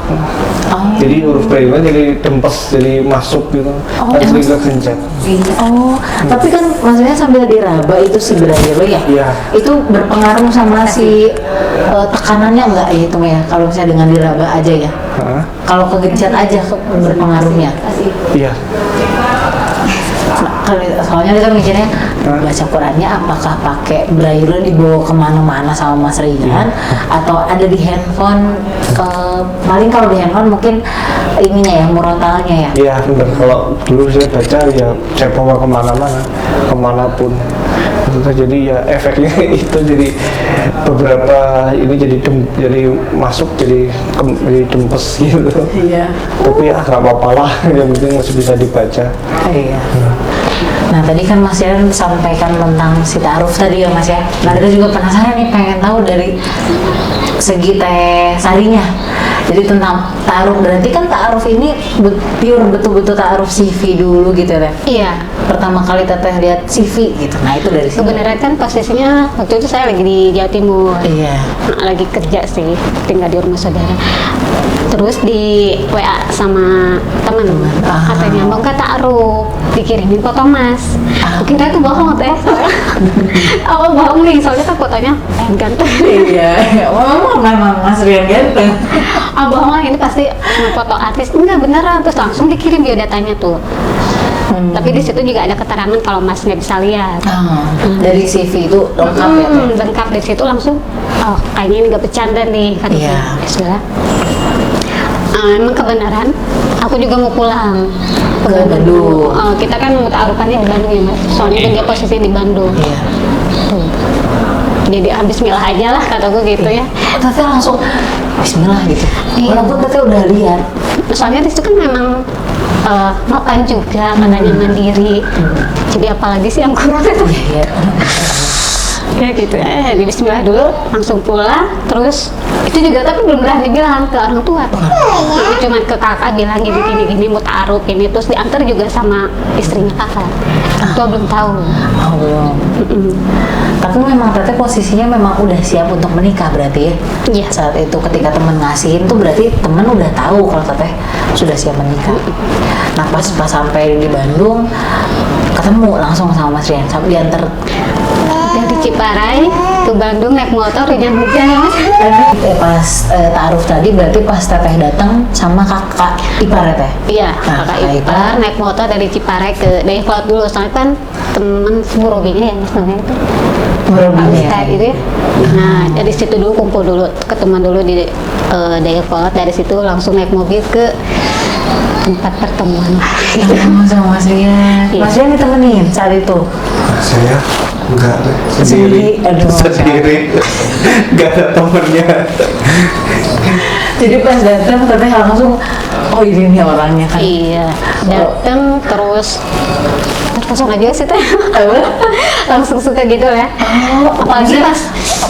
Jadi huruf Braille jadi dempes, jadi masuk gitu. Kan sering kegencet. Tapi kan maksudnya sambil diraba itu si Braille ya. Iya. Itu berpengaruh sama si tekanannya enggak ya itu ya kalau misalnya dengan diraba aja ya. Kalau kegencet aja berpengaruhnya. Iya. Soalnya kita mikirnya baca Qurannya apakah pakai Braille dibawa kemana-mana sama Mas Rian atau ada di handphone, paling kalau di handphone mungkin ininya ya murotalnya ya. Iya benar, kalau dulu saya baca ya saya bawa kemana-mana, kemanapun. Jadi ya efeknya itu jadi beberapa ini jadi masuk jadi dempes gitu. Iya. Tapi ya nggak apa-apa lah, yang penting masih bisa dibaca. Iya. Nah tadi kan Mas Rian sampaikan tentang si ta'aruf tadi ya Mas ya. Nah kita juga penasaran nih pengen tahu dari segi Teh Sarinya. Jadi tentang ta'aruf, berarti kan ta'aruf ini pure betul-betul ta'aruf CV dulu gitu ya. Iya. Pertama kali Teteh lihat CV gitu. Nah itu dari sini. Sebenarnya kan posisinya waktu itu saya lagi di Jawa Timur. Iya. Lagi kerja sih, tinggal di rumah saudara. Terus di WA sama teman, katanya mau nggak ta'aruf, dikirimin foto Mas. Kira itu bohong Teh. Oh bohong nih, soalnya kan fotonya ganteng. Iya. Memang Mas Rian ganteng. Bohong ini pasti foto artis. Enggak beneran, terus langsung dikirim biodatanya tuh. Tapi di situ juga ada keterangan kalau Masnya bisa lihat. Dari CV itu lengkap ya Teh? Lengkap dari situ langsung. Oh kayaknya ini nggak bercanda nih kata Iya. Bismillah. Emang kebenaran, aku juga mau pulang Ke Bandung. kita kan ta'arufannya di Bandung ya Mas. Soalnya kan dia posisinya di Bandung. Iya. Tuh. Jadi bismillah aja lah kataku gitu ya. Teteh langsung Bismillah gitu. Iya. Walaupun teteh udah lihat. Soalnya di situ kan memang makan juga katanya mandiri. Jadi apalagi sih yang kurang itu? Iya. Ya gitu. Di Bismillah dulu langsung pulang. Terus itu juga tapi belum berani bilang ke orang tua. Cuma ke kakak bilang gini mau taruh ini, terus diantar juga sama istrinya kakak. Orang tua belum tahu. Oh, belum. Tapi memang teteh posisinya memang udah siap untuk menikah berarti ya? Iya. Saat itu ketika temen ngasihin tuh berarti temen udah tahu kalau teteh sudah siap menikah. Nah pas sampai di Bandung ketemu langsung sama Mas Rian, sampai diantar. Dari Ciparai ke Bandung naik motor hujan-hujan. Pas taaruf tadi berarti pas teteh datang sama kakak ipar ya teh? Iya, Nah, kakak ipar naik motor dari Ciparai ke Dayakolot dulu, soalnya kan temen semuroginya ya misalnya itu. Muroginya Ustad ya. gitu ya. Nah dari situ dulu kumpul dulu, ketemu dulu di Dayakolot, dari situ langsung naik mobil ke tempat pertemuan. Ketemu sama Mas Rian. Iya. Mas Rian ditemenin saat itu? Saya enggak Sendiri. Aduh, sendiri nggak ada temennya. Jadi pas datang teteh langsung, oh ini nih orangnya kan? Iya, dateng terus langsung aja sih teh. Langsung suka gitu ya. Oh, Apalagi pas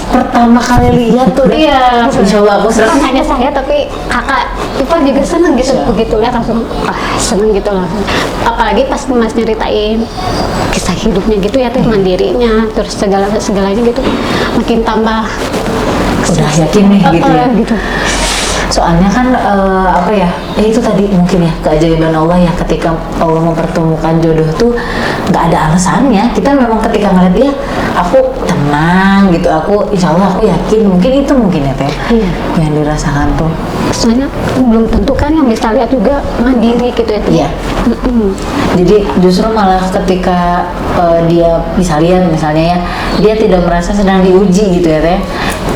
pertama kali lihat tuh. iya, Insya Allah aku bukan hanya saya tapi kakak ipar juga seneng gitu begitu lihat langsung seneng gitu langsung. Apalagi pas Mas nyeritain kisah hidupnya gitu ya teh, mandirinya terus segalanya gitu makin tambah udah yakin nih gitu ya. gitu. Soalnya kan apa ya itu tadi mungkin ya keajaiban Allah ya, ketika Allah mempertemukan jodoh tuh nggak ada alasannya. Kita memang ketika ngeliat dia, aku tenang gitu, aku insya Allah aku yakin, mungkin itu mungkin ya teh Iya. yang dirasakan tuh. Soalnya belum tentu kan yang bisa lihat juga mandiri gitu ya teh. Iya. Jadi justru malah ketika dia bisa lihat misalnya ya, dia tidak merasa sedang diuji gitu ya teh.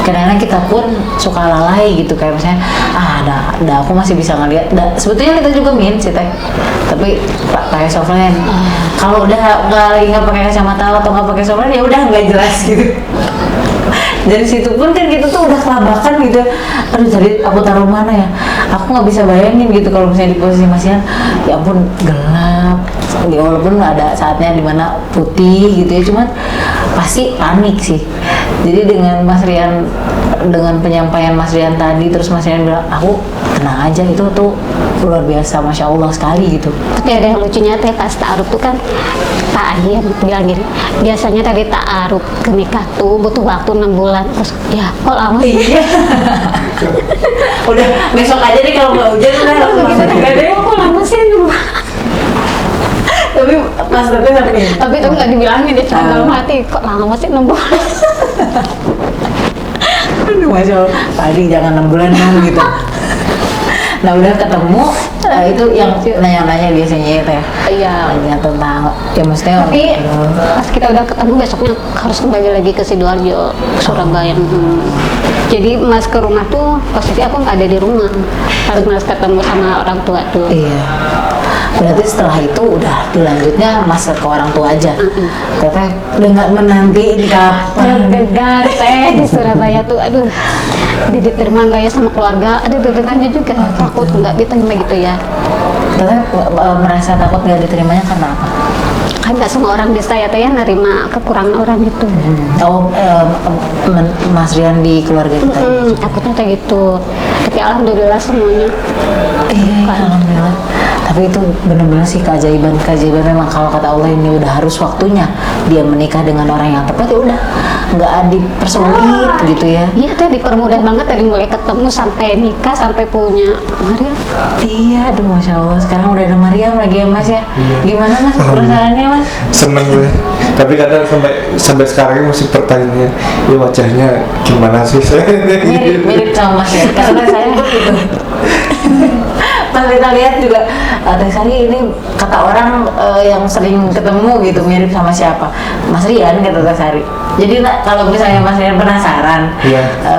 Kadang-kadang kita pun suka lalai gitu, kayak misalnya ada aku masih bisa ngeliat. Sebetulnya kita juga sih teh, tapi pakai softline. Kalau udah nggak pakai kacamata atau nggak pakai softline ya udah nggak jelas gitu. Dari situ pun kan kita tuh udah kelabakan gitu. Aduh tadi aku taruh mana ya? Aku nggak bisa bayangin gitu kalau misalnya di posisi Mas Rian, ya ampun gelap. Ya, walaupun ada saatnya dimana putih gitu ya, cuman pasti panik sih. Jadi dengan Mas Rian, dengan penyampaian Mas Rian tadi, terus Mas Rian bilang, aku tenang aja, itu tuh luar biasa, Masya Allah sekali gitu. Tapi ada yang lucunya teh pas ta'aruf tuh kan Pak Adi yang bilang gini, biasanya dari ta'aruf ke nikah tuh butuh waktu 6 bulan. Terus ya kok lama sih? Iya. Udah besok aja nih kalau nggak hujan udah langsung kita nikah deh. Kok lama sih? Tapi Mas Tete sampai ini. Tapi itu nggak dibilangin, dia cuma dalam hati, kok lama sih 6 bulan? Aduh, Masya Allah, Pak Adi jangan 6 bulan dong gitu. Nah udah ketemu, itu yang nanya-nanya biasanya ya teh. Iya. Nanya tentang, ya maksudnya. Tapi pas kita udah ketemu besoknya harus kembali lagi ke Sidoarjo, Surabaya. Jadi Mas ke rumah tuh posisi aku nggak ada di rumah, harus Mas ketemu sama orang tua tuh. Iya. Berarti setelah itu udah dilanjutnya masuk ke orang tua aja. Teteh udah nggak menanti ini kapan. Deg-degan teh di Surabaya tuh, aduh diterima nggak ya sama keluarga, ada deg-degannya juga, takut nggak diterima gitu ya. Teteh merasa takut nggak diterimanya karena apa? Kan nggak semua orang bisa ya teh ya nerima kekurangan orang itu. Oh, Mas Rian di keluarga kita. Takutnya kayak gitu, tapi alhamdulillah semuanya. Alhamdulillah. Tapi itu benar-benar sih keajaiban memang, kalau kata Allah ini udah harus waktunya dia menikah dengan orang yang tepat, ya udah nggak dipersulit gitu ya. Iya teh dipermudah banget dari mulai ketemu sampai nikah sampai punya Maria. Iya, aduh Masya Allah, sekarang udah ada Mariam lagi ya Mas ya. Gimana Mas perasaannya Mas? Seneng gue, tapi kadang sampai sekarang masih pertanyaannya, ya wajahnya gimana sih? Mirip sama Mas ya, karena saya pun gitu. Pas kita lihat juga Teh Sari ini kata orang yang sering ketemu gitu mirip sama siapa? Mas Rian kata Teh Sari. Jadi kalau misalnya Mas Rian penasaran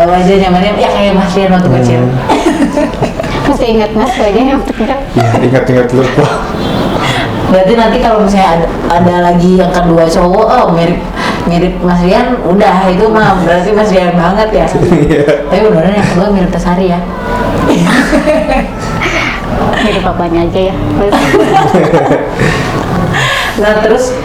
wajahnya Mariam ya kayak Mas Rian waktu kecil. Masih ingat Mas wajahnya waktu kecil? Ya ingat-ingat lupa. Berarti nanti kalau misalnya ada lagi yang kedua cowok, oh mirip mirip Mas Rian, udah itu mah berarti Mas Rian banget ya. Tapi beneran yang kedua mirip Tesari ya. Mirip bapaknya aja ya. Nah terus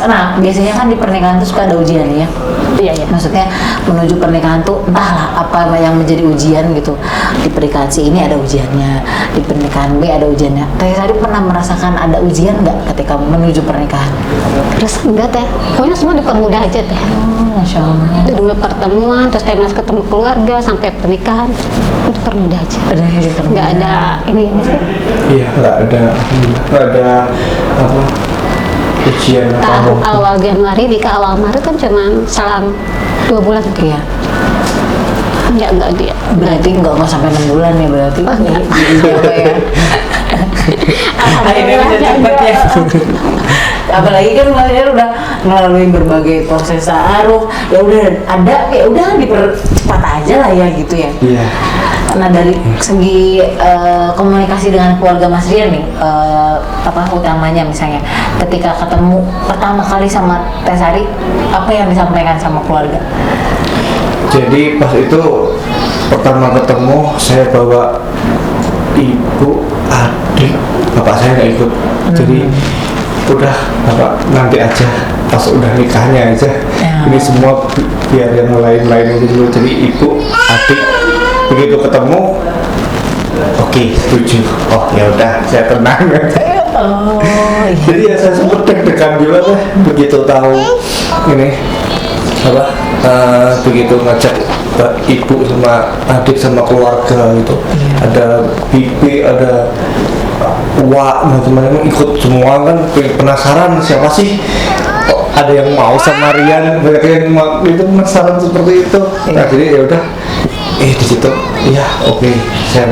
nah biasanya kan di pernikahan tuh suka ada ujian ya. Iya ya. Maksudnya menuju pernikahan tuh entahlah apa yang menjadi ujian gitu. Di pernikahan si ini ada ujiannya, di pernikahan B ada ujiannya. Teh Sari pernah merasakan ada ujian nggak ketika menuju pernikahan? Terus enggak teh, pokoknya semua dipermudah aja teh. Masya Allah. Itu dulu pertemuan, terus teh mas ketemu keluarga sampai pernikahan itu dipermudah aja. Nggak ada ini ya sih. Iya, nggak ada apa ujian atau Awal Januari di awal Maret kan cuma selang 2 bulan. Iya. Enggak dia. Berarti nggak sampai 6 bulan ya berarti. Oh, enggak. Iya. Akhirnya bisa cepet ya. Apalagi kan Mas Rian udah melalui berbagai proses ta'aruf, ya udah dipercepat aja lah ya gitu ya. iya. Nah dari segi komunikasi dengan keluarga Mas Rian nih, apa utamanya misalnya ketika ketemu pertama kali sama Teh Sari, apa yang disampaikan sama keluarga? Jadi pas itu pertama ketemu saya bawa ibu, adik, bapak saya nggak ikut. Jadi udah bapak nanti aja pas udah nikahnya aja. Ini semua biar yang lain-lain itu dulu. Jadi ibu, adik begitu ketemu, oke, setuju. Oh ya udah saya tenang. Oh iya. Jadi ya saya sempet deg-degan juga tuh begitu tahu ini apa begitu ngajak ibu sama adik sama keluarga gitu. Ada bibi, ada wak, teman-teman ikut semua kan penasaran siapa sih. Kok ada yang mau sama Rian, banyak yang mau, itu penasaran seperti itu. Nah jadi ya udah di situ iya oke, saya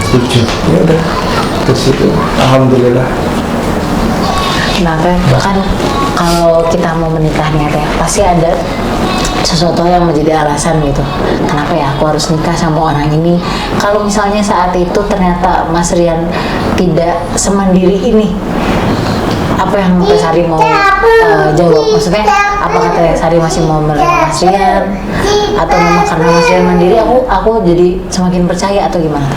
setuju. Ya udah terus itu alhamdulillah. Nah Teh, kan kalau kita mau menikahnya Teh pasti ada sesuatu yang menjadi alasan gitu. Kenapa ya aku harus nikah sama orang ini? Kalau misalnya saat itu ternyata Mas Rian tidak semandiri ini, apa yang Teh Sari mau jawab? Maksudnya apakah Teh Sari masih mau menerima Mas Rian, atau memang karena Mas Rian mandiri aku jadi semakin percaya atau gimana?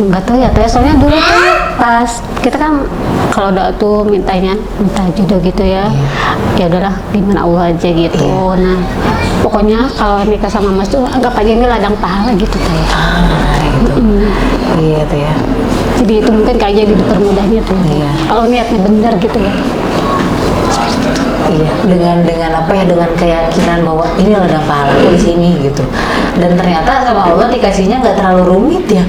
Enggak tahu ya teh, soalnya dulu tuh pas kita kan kalau doa tuh minta jodoh gitu ya. Ya udahlah gimana Allah aja gitu. Nah pokoknya kalau nikah sama Mas tuh anggap aja ini ladang pahala gitu teh. Gitu. Iya tuh ya. Jadi itu mungkin kayaknya jadi dipermudahnya tuh. Iya. Kalau niatnya benar gitu ya. Iya, dengan apa ya, dengan keyakinan bahwa ini ladang pahala di sini gitu. Dan ternyata sama Allah dikasihnya nggak terlalu rumit ya.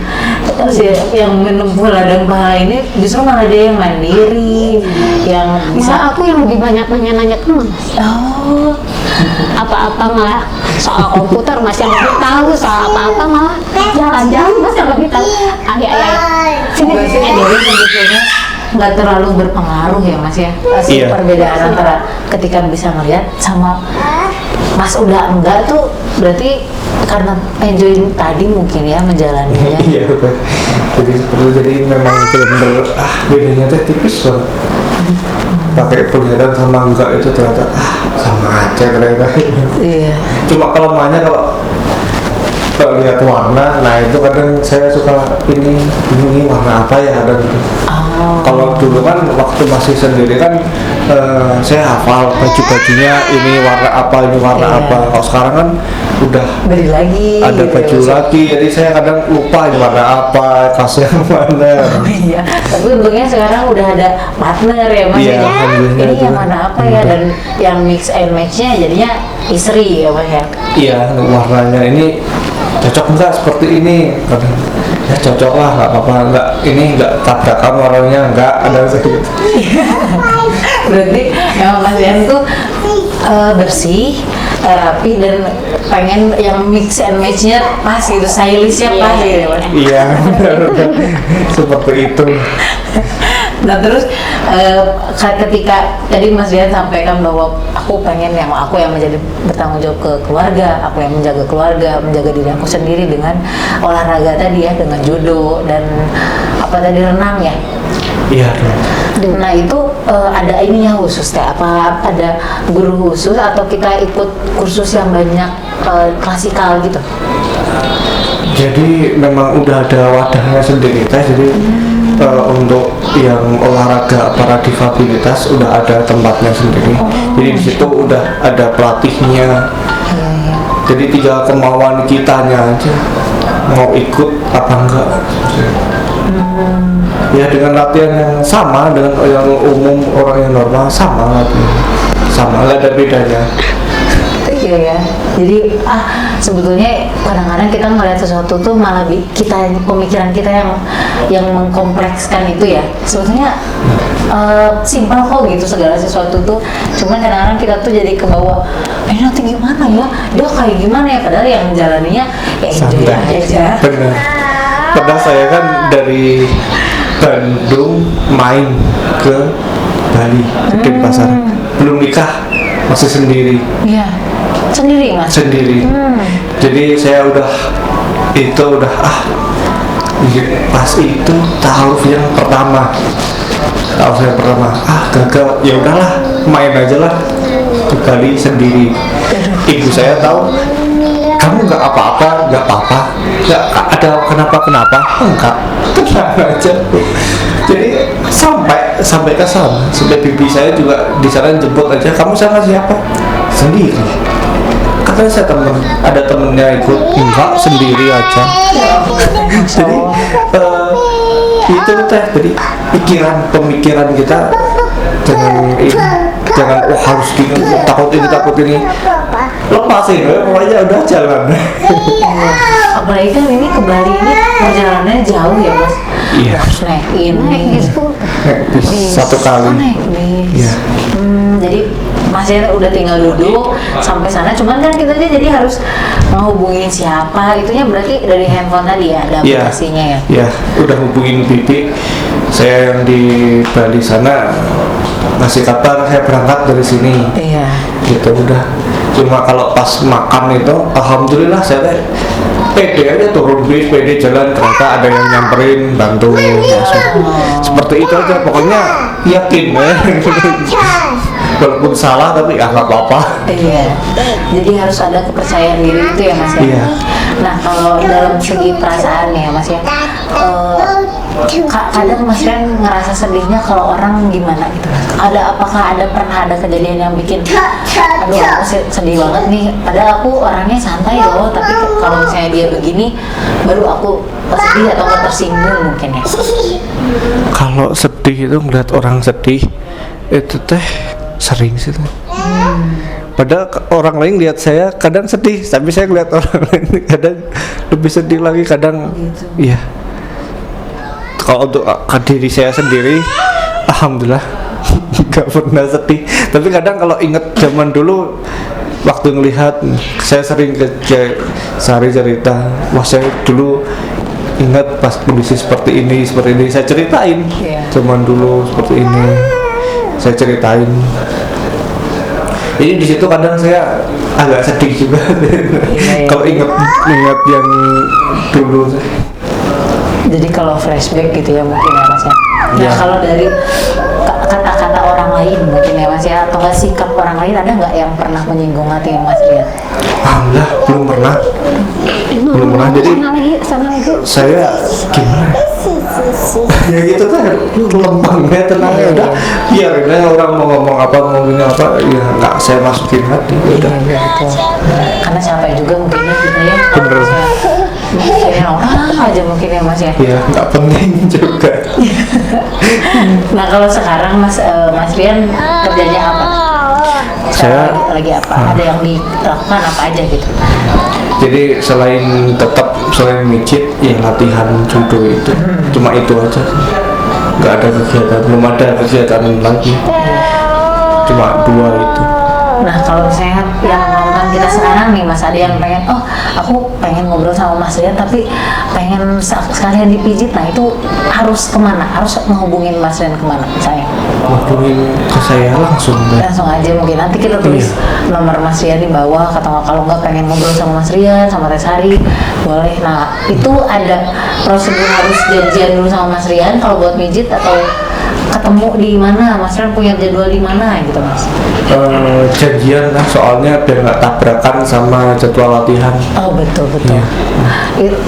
Yang menempuh ladang pahala ini justru malah dia yang mandiri, yang bisa. Malah aku yang lebih banyak nanya ke Mas. Oh, Apa-apa malah soal komputer Mas yang lebih tahu, soal apa-apa malah jalan-jalan Mas yang lebih tahu. Sini berarti jadi sebetulnya nggak terlalu berpengaruh ya Mas ya. Iya. Perbedaan antara ketika bisa ngeliat sama Mas udah enggak tuh berarti karena enjoy tadi mungkin ya menjalaninya. Iya betul. Jadi memang benar-benar bedanya teh tipis banget. Pakai penglihatan sama enggak itu ternyata sama aja ternyata. Iya. Cuma kelemahannya kalau lihat warna, nah itu kadang saya suka ini warna apa ya ada gitu. Kalau dulu kan waktu masih sendiri kan saya hafal baju-bajunya ini warna apa, ini warna apa. Kalau sekarang kan udah Beri lagi. ada baju lagi, jadi saya kadang lupa ini warna apa, kasih yang mana. Oh iya. Tapi untungnya sekarang udah ada partner ya Mas. Iya, ya. alhamdulillah Ini juga. yang mana apa ya, dan yang mix and matchnya jadinya istri ya Mas ya. Iya, untuk warnanya ini cocok enggak seperti ini? Kadang ya cocok lah, nggak apa-apa, nggak ini nggak tabrakan warnanya, nggak ada segitu. Berarti memang Mas Rian tuh bersih, rapi, dan pengen yang mix and matchnya pas gitu, stylishnya pas gitu Mas. Iya, benar. Seperti itu. Nah terus ketika tadi Mas Rian sampaikan bahwa aku pengen yang menjadi bertanggung jawab ke keluarga, aku yang menjaga keluarga, menjaga diri aku sendiri dengan olahraga tadi ya, dengan judo dan apa tadi, renang ya. Iya. Nah itu ada ininya khusus teh? Apa ada guru khusus atau kita ikut kursus yang banyak klasikal gitu? Jadi memang udah ada wadahnya sendiri teh. Jadi untuk yang olahraga para difabilitas udah ada tempatnya sendiri. Jadi di situ udah ada pelatihnya. Jadi tinggal kemauan kitanya aja mau ikut apa enggak. Ya dengan latihan yang sama dengan yang umum, orang yang normal sama latihan. Sama, nggak ada bedanya. Iya ya. Jadi sebetulnya kadang-kadang kita ngeliat sesuatu tuh malah kita pemikiran kita yang mengkomplekskan itu ya. Sebetulnya simpel kok gitu segala sesuatu tuh. Cuman kadang-kadang kita tuh jadi kebawa. Nanti gimana ya? Dia kayak gimana ya? Padahal yang menjalaninya ya enjoy aja. Benar. Pernah saya kan dari Bandung main ke Bali, ke Denpasar. Belum nikah, masih sendiri. Iya. Sendiri mas? Sendiri. Jadi saya udah pas itu ta'aruf yang pertama gagal, ya udahlah main aja lah ke Bali sendiri. Ibu saya tahu, kamu nggak apa-apa, nggak ada kenapa-kenapa, enggak, tenang aja. Jadi sampai ke sana, sampai bibi saya juga di sana jemput aja, kamu sama siapa? Sendiri. Katanya saya ada temennya ikut, enggak, sendiri aja. Jadi itu teh, jadi pemikiran kita jangan harus gini, takut ini lepasin, pokoknya udah jalan. Apalagi kan ini ke Bali ini perjalanannya jauh ya mas. Iya. Harus naik bis. Satu kali. Naik bis. Iya. Jadi masih udah tinggal duduk sampai sana. Cuman kan kita jadi harus menghubungin siapa. Itunya berarti dari handphone tadi ya, ada aplikasinya ya. Iya, udah hubungin bibi. Saya yang di Bali sana ngasih kabar saya berangkat dari sini. Iya. Gitu udah. Cuma kalau pas makan itu, alhamdulillah saya pede aja turun bis, pede jalan, ternyata ada yang nyamperin, bantu, seperti itu aja. Pokoknya yakin ya. Walaupun salah tapi ya nggak apa-apa. Iya. Jadi harus ada kepercayaan diri itu ya mas ya. Iya. Nah kalau dalam segi perasaan ya mas ya, kadang mas kan ngerasa sedihnya kalau orang gimana gitu. Apakah pernah ada kejadian yang bikin, aduh aku sedih banget nih. Padahal aku orangnya santai loh, tapi kalau misalnya dia begini, baru aku sedih atau nggak tersinggung mungkin ya. Kalau sedih itu ngeliat orang sedih itu teh sering sih tuh. Padahal orang lain lihat saya kadang sedih, tapi saya lihat orang lain kadang lebih sedih lagi kadang. Iya. Kalau untuk diri saya sendiri, alhamdulillah nggak pernah sedih. Tapi kadang kalau inget zaman dulu, waktu ngelihat, saya sering ke Sari cerita, wah saya dulu ingat pas kondisi seperti ini, saya ceritain. Zaman dulu seperti ini, saya ceritain. Jadi di situ kadang saya agak sedih juga. Kalau ingat yang dulu. Jadi kalau flashback gitu ya mungkin ya mas ya. Nah kalau dari kata-kata orang lain mungkin ya mas ya, atau nggak sikap orang lain, ada nggak yang pernah menyinggung hati mas Rian? Alhamdulillah belum pernah. Jadi saya gimana? Ya gitu tuh lembangnya, tenangnya udah. Biarin orang mau ngomong apa, ngomongin apa, ya nggak saya masukin hati. Udah. Karena capek juga mungkin ya kita ya. Bener. Mikirin orang aja mungkin ya mas ya. Iya, nggak penting juga. Nah kalau sekarang mas Rian kerjanya apa? Saya lagi apa? Ada yang dilakukan apa aja gitu? Jadi selain mijit, ya latihan judo itu, cuma itu aja. Nggak ada kegiatan, belum ada kegiatan lagi. Cuma 2 itu. Nah kalau misalnya yang nonton kita sekarang nih mas, ada yang pengen, oh aku pengen ngobrol sama mas Rian tapi pengen sekalian dipijit, nah itu harus kemana? Harus menghubungin mas Rian kemana misalnya? Hubungin ke saya langsung aja mungkin, nanti kita tulis nomor mas Rian di bawah, atau kalau nggak pengen ngobrol sama mas Rian, sama Teh Sari, boleh. Nah itu ada prosedur harus janjian dulu sama mas Rian kalau buat mijit, atau ketemu di mana? Mas Rian punya jadwal di mana gitu Mas? Janjian lah, soalnya biar nggak tabrakan sama jadwal latihan. Oh betul. Iya.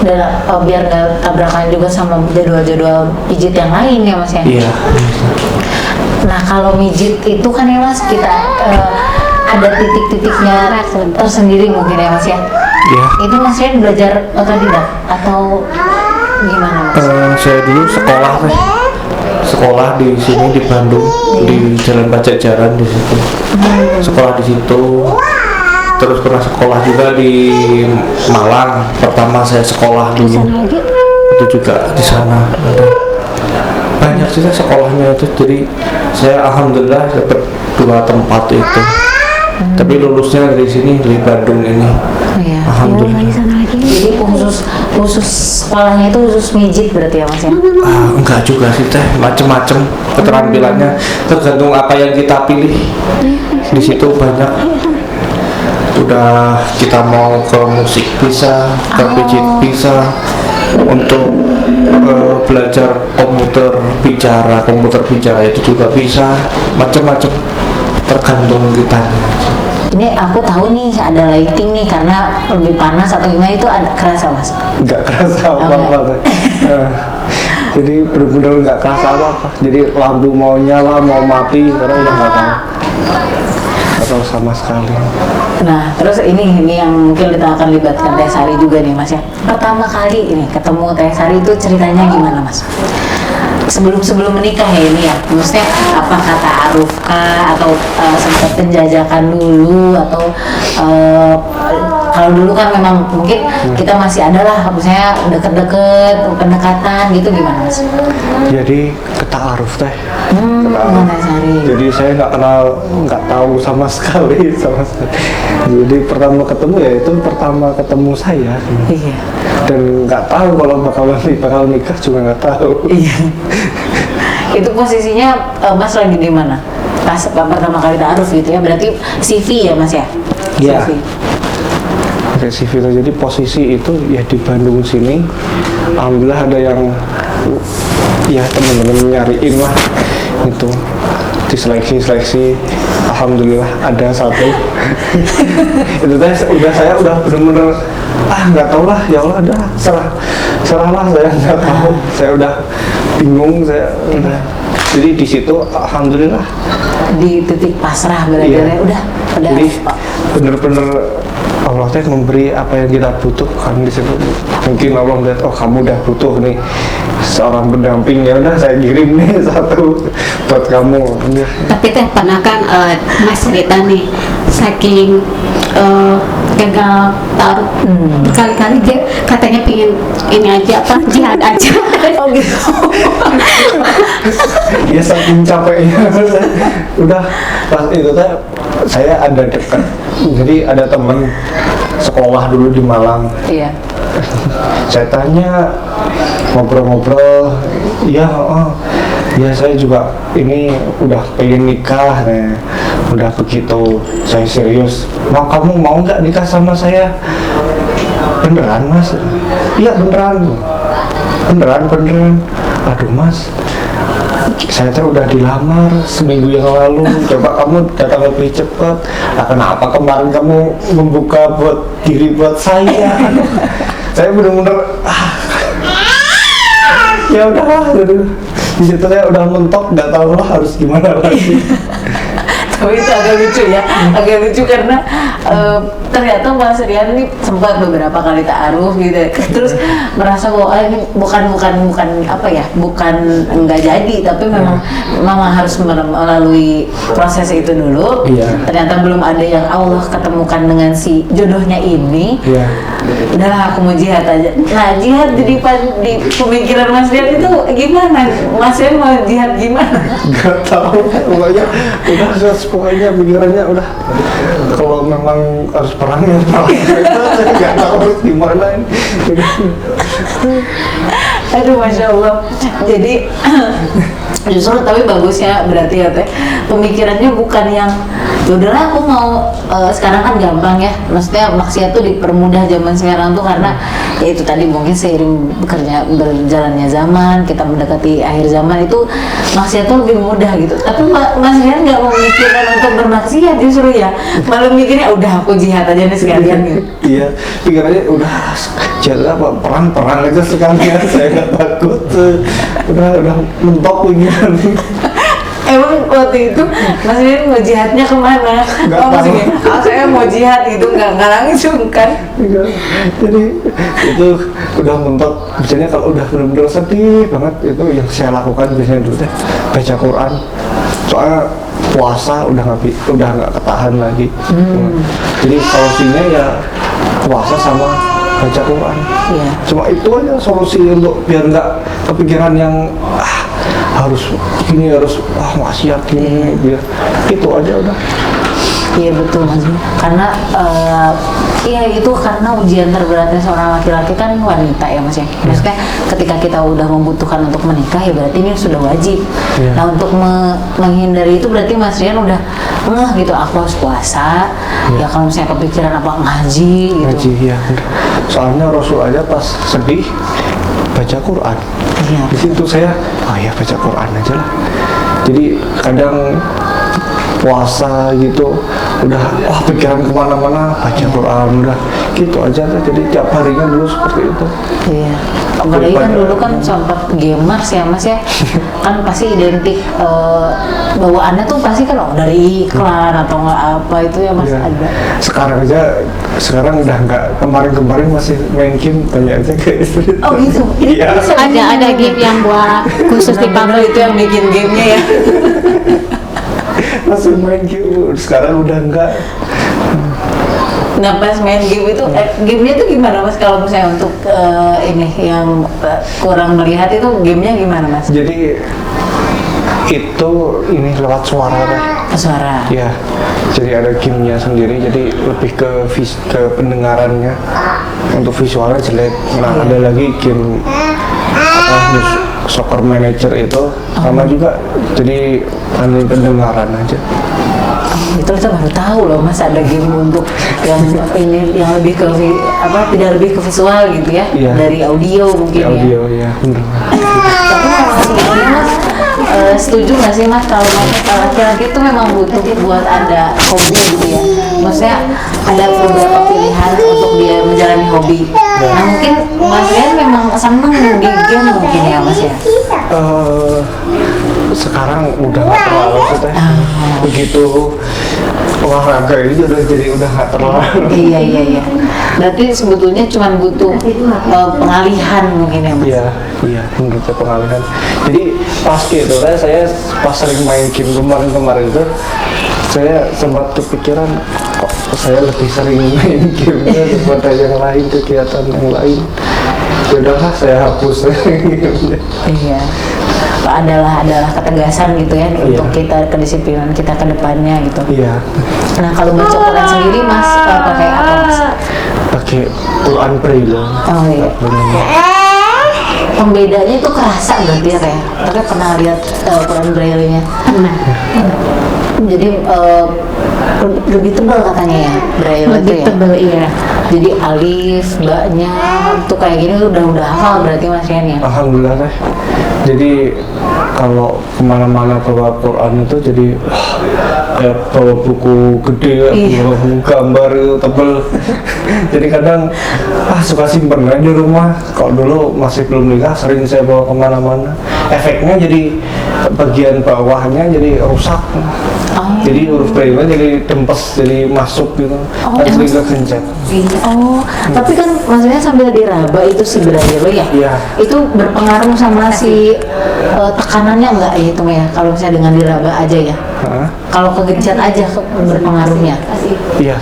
Dan biar nggak tabrakan juga sama jadwal-jadwal pijit yang lain ya Mas ya? Iya. Nah kalau mijit itu kan ya Mas kita ada titik-titiknya tersendiri mungkin ya Mas ya? Iya. Itu Mas Rian belajar otodidak atau gimana Mas? Saya dulu sekolah di sini di Bandung, di Jalan Pajajaran di situ. Sekolah di situ. Terus pernah sekolah juga di Malang. Pertama saya sekolah dulu. Itu juga di sana ada. Banyak sih sekolahnya itu. Jadi saya alhamdulillah dapat 2 tempat itu. Tapi lulusnya dari sini, dari Bandung ini. Iya. Alhamdulillah. Jadi khusus sekolahnya itu khusus mijit berarti ya Mas ya? Enggak juga sih teh, macem-macem keterampilannya tergantung apa yang kita pilih. Di situ banyak. Udah kita mau ke musik bisa, ke pijit bisa, untuk belajar komputer bicara itu juga bisa, macem-macem tergantung kita. Ini aku tahu nih ada lighting nih karena lebih panas atau gimana itu ada kerasa Mas? Nggak kerasa apa-apa. Jadi benar-benar nggak kerasa apa-apa. Jadi lampu mau nyala mau mati sekarang udah nggak tahu sama sekali. Nah terus ini yang mungkin kita akan libatkan Teh Sari juga nih Mas ya. Pertama kali ini ketemu Teh Sari itu ceritanya gimana Mas? Sebelum menikah ya ini ya, maksudnya apa kata Aruf kah atau sempat penjajakan dulu atau kalau dulu kan memang mungkin kita masih ada lah misalnya deket-deket pendekatan gitu gimana Mas? Jadi kata Aruf teh. Dengan Teh Sari. Jadi saya nggak tahu sama sekali. Jadi pertama ketemu ya itu pertama ketemu saya. Iya. Dan nggak tahu kalau bakal nikah juga nggak tahu. Iya. Itu posisinya Mas lagi di mana? Pas pertama kali taaruf gitu ya. Berarti CV ya Mas ya? Iya. CV. Oke, CV itu jadi posisi itu ya di Bandung sini. Alhamdulillah ada yang ya teman-teman nyariin lah itu diseleksi. Alhamdulillah ada satu. Itu teh saya udah bener-bener nggak tahu lah, ya Allah udah serahlah, saya nggak tahu, saya udah bingung, saya udah. Jadi di situ alhamdulillah di titik pasrah berarti iya. Udah Jadi bener-bener Allah teh memberi apa yang kita butuhkan di situ. Mungkin Allah melihat kamu udah butuh nih seorang pendamping, ya udah saya kirim nih satu buat kamu. Tapi teh pernah kan Mas cerita nih saking gagal taruh berkali-kali dia katanya pingin ini aja jihad aja. Oh gitu. Ya saking capeknya udah pas itu teh saya ada dekat, jadi ada teman sekolah dulu di Malang. Iya. Saya tanya, ngobrol-ngobrol, ya saya juga ini udah pengen nikah, udah begitu saya serius. Kamu mau nggak nikah sama saya? Beneran Mas? Iya beneran. Aduh Mas, saya tuh udah dilamar seminggu yang lalu, coba kamu datang lebih cepat. Nah, kenapa kemarin kamu membuka diri buat saya? Saya benar-benar ya udahlah, di situ saya udah mentok, nggak tahu lah harus gimana lagi. Tapi itu agak lucu karena ternyata Mas Rian ini sempat beberapa kali ta'aruf gitu, terus merasa bahwa ini bukan apa ya, bukan enggak jadi, tapi memang harus melalui proses itu dulu. Iya. Ternyata belum ada yang Allah ketemukan dengan si jodohnya ini. Iya. Udahlah aku mau jihad aja. Nah jihad di pemikiran Mas Rian itu gimana? Mas Rian mau jihad gimana? Nggak tahu, pokoknya pikirannya udah kalau memang harus perang ya perang. Saya nggak tahu harus gimana ini. Aduh Masya Allah. Jadi justru tapi bagusnya berarti ya Teh, pemikirannya bukan yang ya udahlah aku mau sekarang kan gampang ya, maksudnya maksiat tuh dipermudah zaman sekarang tuh karena ya itu tadi mungkin seiring berjalannya zaman, kita mendekati akhir zaman itu maksiat tuh lebih mudah gitu. Tapi Mas Rian nggak memikirkan untuk bermaksiat justru ya, malah mikirnya udah aku jihad aja nih sekalian gitu. Iya, pikirannya udah jihad apa perang aja sekalian, saya nggak takut, udah mentok pikiran. Emang waktu itu Mas Rian mau jihadnya kemana? Nggak Oh tahu. maksudnya, saya mau jihad gitu, nggak langsung kan? Iya. Jadi itu udah mentok. Biasanya kalau udah benar-benar sedih banget itu yang saya lakukan biasanya dulu deh baca Quran. Soalnya puasa udah nggak ketahan lagi. Jadi solusinya ya puasa sama baca Quran. Iya. Cuma itu aja solusi untuk biar nggak kepikiran yang harus maksiat gini, biar itu aja udah. Iya betul Mas. Karena iya itu karena ujian terberatnya seorang laki-laki kan wanita ya Mas ya. Maksudnya ketika kita udah membutuhkan untuk menikah ya berarti ini sudah wajib. Iya. Nah untuk menghindari itu berarti Mas Rian udah gitu aku harus puasa. Ya kalau misalnya kepikiran apa ngaji gitu. Ngaji ya. Soalnya Rasul aja pas sedih baca Quran. Iya. Di situ saya baca Quran aja lah. Jadi kadang puasa gitu udah pikiran kemana-mana baca Quran udah gitu aja lah. Jadi tiap harinya dulu seperti itu. Iya. Apalagi kan dulu kan sempat gamers ya Mas ya. Kan pasti identik bawaannya tuh pasti kan dari iklan atau nggak apa itu ya Mas Iya. ada. Sekarang udah nggak, kemarin masih main game tanya aja ke istri. Oh gitu. Ini Iya. Ada game yang buat khusus di benar-benar itu yang bikin gamenya ya. Masih main game, sekarang udah enggak. Nah pas main game itu, gamenya tuh gimana Mas kalau misalnya untuk ini yang kurang melihat itu gamenya gimana Mas? Jadi itu ini lewat suara deh. Suara. Ya, jadi ada gamenya sendiri, jadi lebih ke pendengarannya. Untuk visualnya jelek. Nah ada lagi game Soccer Manager itu sama juga, jadi hanya pendengaran aja. Itu kita baru tahu loh Mas ada game untuk yang ini yang lebih ke tidak lebih ke visual gitu ya, Iya. dari audio mungkin Di ya. audio ya, bener. Tapi memang sebenarnya Mas setuju nggak sih Mas kalau laki-laki itu memang butuh buat ada hobi gitu ya? Maksudnya ada beberapa pilihan untuk dia menjalani hobi. Nah mungkin Mas Rian memang seneng di game mungkin ya Mas ya? Sekarang udah nggak terlalu sih teh. Begitu olahraga ini udah nggak terlalu. Iya. Berarti sebetulnya cuma butuh pengalihan mungkin ya Mas? Iya, gitu pengalihan. Jadi pas gitu saya pas sering main game kemarin itu, saya sempat kepikiran kok saya lebih sering main gamenya daripada yang lain, kegiatan yang lain. Ya udahlah saya hapus gamenya. Iya. Adalah ketegasan gitu ya untuk kita kedisiplinan kita ke depannya gitu. Iya. Nah kalau baca Quran sendiri Mas pakai apa Mas? Pakai Quran Braille. Oh iya. Pembedanya itu kerasa berarti ya kayak. Tapi pernah lihat Quran Braille-nya? Pernah. Jadi lebih tebal katanya ya Braille itu Lebih ya. tebal iya. Jadi alif, baknya tuh kayak gini udah hafal berarti Mas Rian ya. Alhamdulillah deh. Jadi kalau kemana-mana bawa Quran itu jadi kayak bawa buku gede, Iya. bawa buku gambar itu tebel. Jadi kadang suka simpen aja di rumah. Kalau dulu masih belum nikah sering saya bawa kemana-mana. Efeknya jadi bagian bawahnya jadi rusak. Jadi huruf Braille jadi dempes, jadi masuk gitu. Dan sering kegencet. Tapi kan maksudnya sambil diraba itu si Braille ya? Iya. Itu berpengaruh sama si tekanannya enggak ya itu ya? Kalau misalnya dengan diraba aja ya? Hah? Kalau kegencet aja berpengaruhnya? Iya.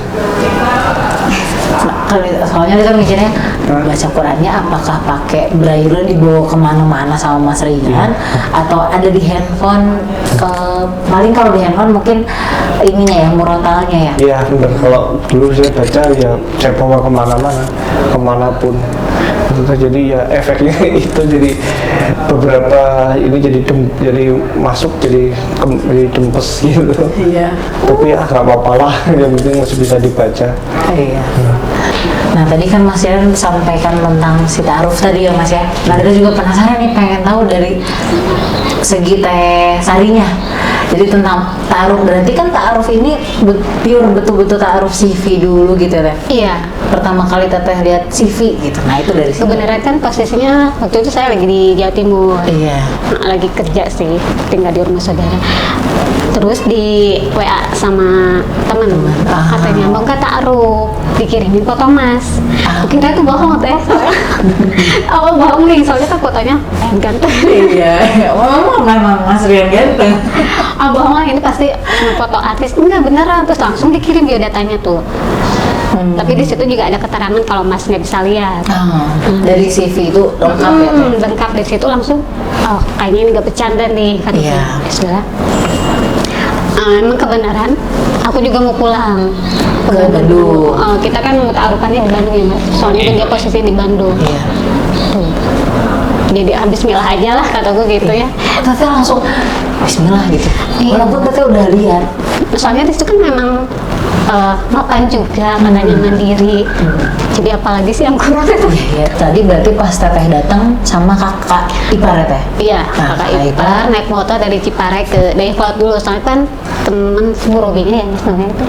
soalnya kita mikirnya baca Qurannya apakah pakai braille dibawa kemana-mana sama Mas Rian atau ada di handphone, paling kalau di handphone mungkin ininya ya, murotalnya ya. Iya benar, kalau dulu saya baca ya saya bawa kemana-mana, kemanapun. Jadi ya efeknya itu jadi beberapa ini jadi masuk jadi dempes gitu. Iya. Tapi ya nggak apa-apa lah, yang penting masih bisa dibaca. Iya. Nah tadi kan Mas Rian sampaikan tentang si ta'aruf tadi ya Mas ya. Nah kita juga penasaran nih, pengen tahu dari segi Teh Sarinya. Jadi tentang ta'aruf, berarti kan ta'aruf ini pure betul-betul ta'aruf CV dulu gitu ya Teh? Iya. Pertama kali Teteh lihat CV gitu, nah itu dari sini. Sebenarnya kan posisinya waktu itu saya lagi di Jawa Timur. Iya. Nah, lagi kerja sih, tinggal di rumah saudara. Terus di WA sama teman, katanya mau nggak ta'aruf, dikirimin foto Mas. Kira itu bohong Teh. Awal bohong nih, soalnya kan fotonya ganteng. Iya, memang Mas Rian ganteng. Bohong ini pasti foto artis. Enggak beneran, terus langsung dikirim biodatanya tuh. Tapi di situ juga ada keterangan kalau Mas nggak bisa lihat. Dari CV itu lengkap ya Teh? Lengkap, dari situ langsung, oh kayaknya ini nggak bercanda nih kata Iya. saya. Bismillah. Emang kebenaran, aku juga mau pulang Ke Bandung. kita kan ta'arufannya di Bandung ya Mas. Soalnya kan dia posisinya di Bandung. Iya. Tuh. Jadi bismillah aja lah kataku gitu ya. Teteh langsung Bismillah gitu. Iya. Walaupun Teteh udah lihat. Soalnya di situ kan memang makan juga katanya mandiri. Jadi apalagi sih yang kurang itu? Iya, tadi berarti pas Teteh datang sama kakak ipar ya Teh? Iya, Nah, kakak ipar naik motor dari Ciparek ke Dayakolot dulu. Soalnya kan temen Murobinya ya Mas namanya itu.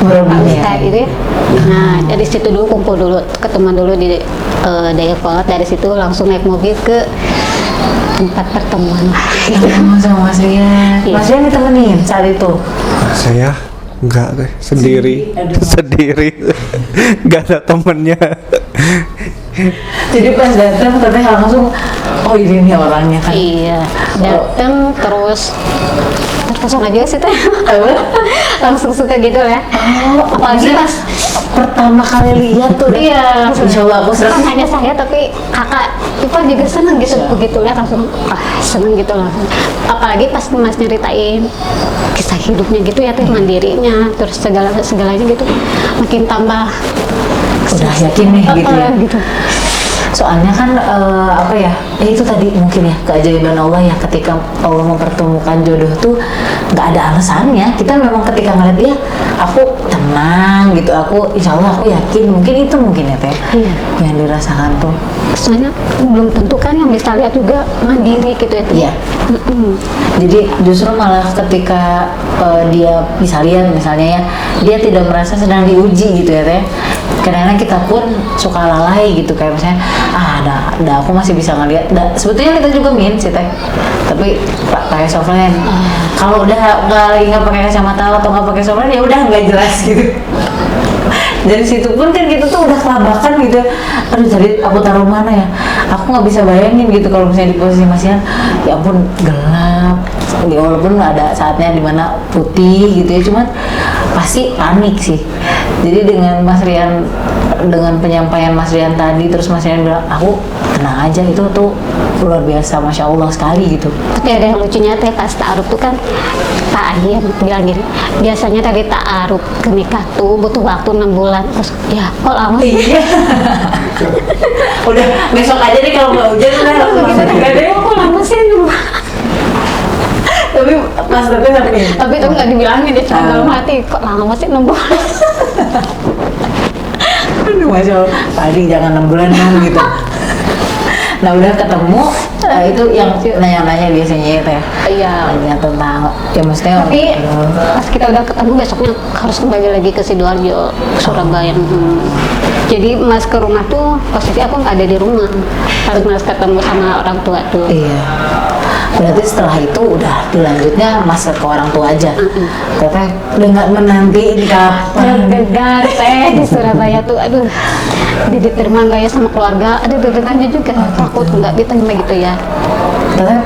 Murobinya Ustaz ya? itu ya. Nah dari situ dulu kumpul dulu, ketemu dulu di Dayakolot. Dari situ langsung naik mobil ke tempat pertemuan. Sama Mas Rian. Iya. Mas Rian ditemenin saat itu? Saya enggak deh, sendiri. Aduh. Sendiri. Enggak ada temennya. Jadi pas datang Teteh langsung, oh ini nih orangnya kan? Iya, dateng terus terpesona juga sih Teh. Langsung suka gitu ya. Apalagi pas pertama kali lihat tuh. iya, Insya Allah aku bukan serem. hanya saya tapi kakak Ipar juga seneng gitu begitu lihat langsung seneng gitu langsung. Apalagi pas Mas nyeritain kisah hidupnya gitu ya Teh, mandirinya terus segalanya gitu makin tambah Udah yakin nih gitu ya? gitu. Soalnya kan apa ya itu tadi mungkin ya keajaiban Allah ya, ketika Allah mempertemukan jodoh tuh nggak ada alasannya. Kita memang ketika ngeliat dia, aku tenang gitu, aku insya Allah aku yakin, mungkin ya Teh Iya. yang dirasakan tuh. Soalnya belum tentu kan yang bisa lihat juga mandiri gitu ya Teh. Iya. Jadi justru malah ketika dia bisa lihat misalnya ya, dia tidak merasa sedang diuji gitu ya Teh. Kadang-kadang kita pun suka lalai gitu, kayak misalnya ada aku masih bisa ngeliat. Sebetulnya kita juga sih Teh, tapi pakai softline. Kalau udah nggak pakai kacamata atau nggak pakai softline ya udah nggak jelas gitu. Dari situ pun kan kita tuh udah kelabakan gitu. Aduh, jadi aku taruh mana ya? Aku nggak bisa bayangin gitu kalau misalnya di posisi Mas Ian, ya ampun gelap. Ya, walaupun ada saatnya dimana putih gitu ya, cuman pasti panik sih. Jadi dengan Mas Rian, dengan penyampaian Mas Rian tadi, terus Mas Rian bilang, aku tenang aja, itu tuh luar biasa, Masya Allah sekali gitu. Tapi ada yang lucunya Teh, pas ta'aruf tuh kan Pak Adi yang bilang gini, biasanya tadi ta'aruf ke nikah tuh butuh waktu 6 bulan. Terus ya kok lama sih? Udah besok aja nih kalau nggak hujan udah langsung kita Gak ada yang kok lama sih? Tapi Mas Teteh sampai Tapi itu nggak dibilangin, dia cuma dalam hati, kok lama sih 6 bulan? aduh Masya Allah, Pak Adi jangan 6 bulan dong gitu. Nah udah ketemu, itu yang nanya-nanya biasanya ya Teh. Iya. Nanya tentang, ya maksudnya Tapi pas kita udah ketemu besoknya harus kembali lagi ke Sidoarjo, Surabaya. Jadi Mas ke rumah tuh posisi aku nggak ada di rumah, harus Mas ketemu sama orang tua tuh. iya. Berarti setelah itu udah dilanjutnya Mas ke orang tua aja. Teteh udah nggak menanti ini kapan. Deg-degan Teh di Surabaya tuh, aduh, diterima nggak ya sama keluarga? Ada deg-degannya juga, takut nggak diterima gitu ya. Teteh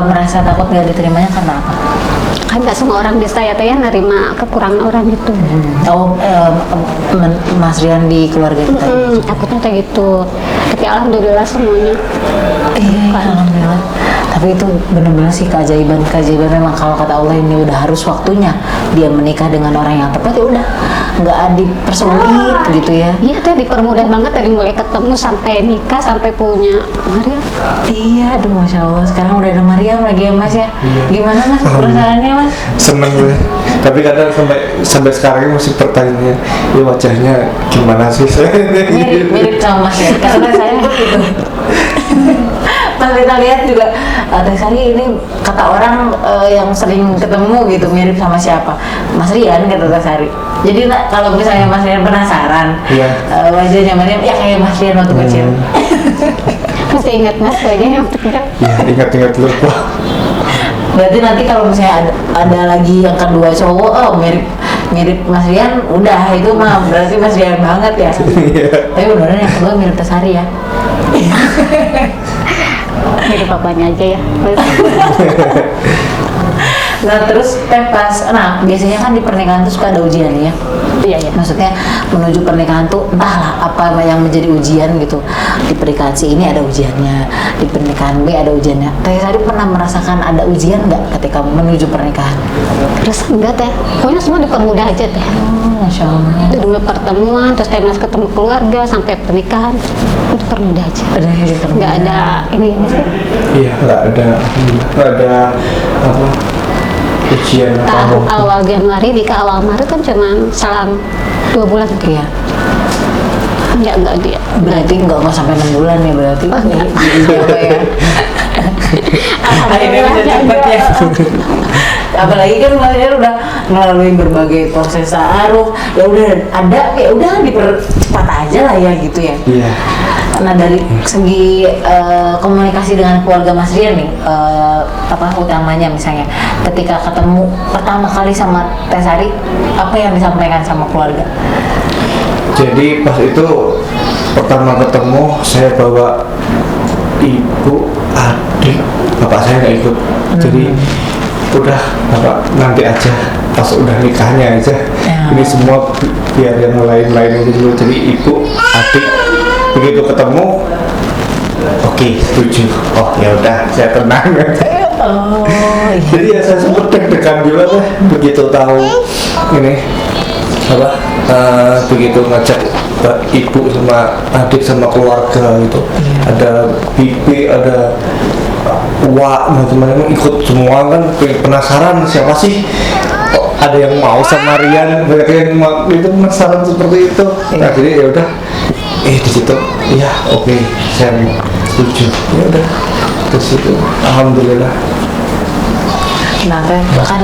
merasa takut nggak diterimanya karena apa? kan nggak semua orang bisa ya teh ya nerima kekurangan orang gitu. Oh, Mas Rian di keluarga kita. Takutnya kayak gitu. Tapi alhamdulillah semuanya. Alhamdulillah. Tapi itu benar-benar sih keajaiban memang, kalau kata Allah ini udah harus waktunya dia menikah dengan orang yang tepat, ya udah nggak dipersulit gitu ya. Iya teh dipermudah banget dari mulai ketemu sampai nikah sampai punya Maria. Iya, aduh masya Allah, sekarang udah ada Mariam lagi ya Mas ya. Gimana Mas perasaannya Mas? Seneng gue, tapi kadang sampai sekarang masih pertanyaan, ya wajahnya gimana sih? Mirip sama Mas ya, karena saya gitu. Pas kita lihat juga Teh Sari ini kata orang yang sering ketemu gitu mirip sama siapa? Mas Rian kata Teh Sari. Jadi kalau misalnya Mas Rian penasaran wajahnya Mariam ya kayak Mas Rian waktu kecil. Masih ingat Mas wajahnya waktu kecil? Ya ingat lupa. Berarti nanti kalau misalnya ada lagi yang kedua cowok, mirip Mas Rian, udah itu mah berarti Mas Rian banget ya. Tapi beneran yang kedua mirip Teh Sari ya. Mirip bapaknya aja ya. Nah terus biasanya kan di pernikahan tuh suka ada ujian ya. Iya ya. Maksudnya menuju pernikahan tuh entahlah apa yang menjadi ujian gitu. Di pernikahan si ini ada ujiannya, di pernikahan B ada ujiannya. Teh Sari pernah merasakan ada ujian nggak ketika menuju pernikahan? Terus enggak teh, pokoknya semua dipermudah aja teh. Masya Allah. Itu dulu pertemuan, terus teh ketemu keluarga sampai pernikahan itu dipermudah aja. Nggak ada ini sih. Iya, nggak ada apa ujian apa. Awal Januari nikah awal Maret kan cuma selang 2 bulan. Iya. Enggak dia. Berarti nggak sampai 6 bulan ya berarti. Apa ya? Akhirnya bisa cepet ya. Apalagi kan Mas Rian udah melalui berbagai proses ta'aruf, ya udah dipercepat aja lah ya gitu ya. Iya. Nah dari segi komunikasi dengan keluarga Mas Rian nih, apa utamanya misalnya ketika ketemu pertama kali sama Teh Sari, apa yang disampaikan sama keluarga? Jadi pas itu pertama ketemu saya bawa ibu, adik, bapak saya nggak ikut. Jadi udah bapak nanti aja pas udah nikahnya aja. Ini semua biar yang lain-lain aja dulu. Jadi ibu, adik, begitu ketemu, oke, setuju. Oh ya udah, saya tenang. Oh, iya. Jadi ya saya sempat deg-degan juga deh begitu tahu ini apa begitu ngajak ibu sama adik sama keluarga gitu. Ada bibi, ada wak, macam-macam ikut semua kan, penasaran siapa sih. Oh, ada yang mau sama Rian, ada yang mau, itu penasaran seperti itu. Nah, jadi ya udah di situ ya oke, saya setuju. Ya udah ke situ, alhamdulillah. Nah kan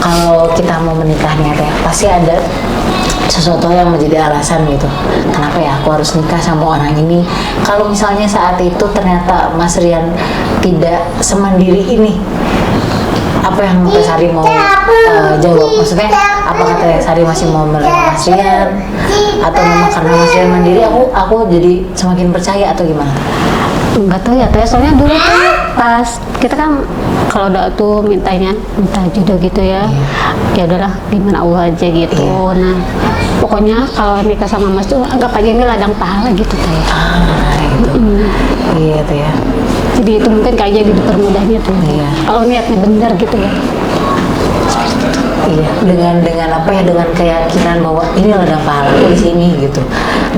kalau kita mau menikahnya Teh pasti ada sesuatu yang menjadi alasan gitu. Kenapa ya aku harus nikah sama orang ini? Kalau misalnya saat itu ternyata Mas Rian tidak semandiri ini, apa yang Teh Sari mau jawab? Maksudnya apakah Teh Sari masih mau menerima Mas Rian, atau memang karena Mas Rian mandiri aku jadi semakin percaya atau gimana? Enggak tahu ya teh, soalnya dulu tuh pas kita kan kalau udah tuh minta jodoh gitu ya. Ya udahlah gimana Allah aja gitu. Nah pokoknya kalau nikah sama Mas tuh anggap aja ini ladang pahala gitu teh. Gitu. Iya tuh ya. Jadi itu mungkin kayak jadi dipermudahnya tuh. Iya. Kalau niatnya benar gitu ya. Iya, dengan apa ya, dengan keyakinan bahwa ini ladang pahala di sini gitu.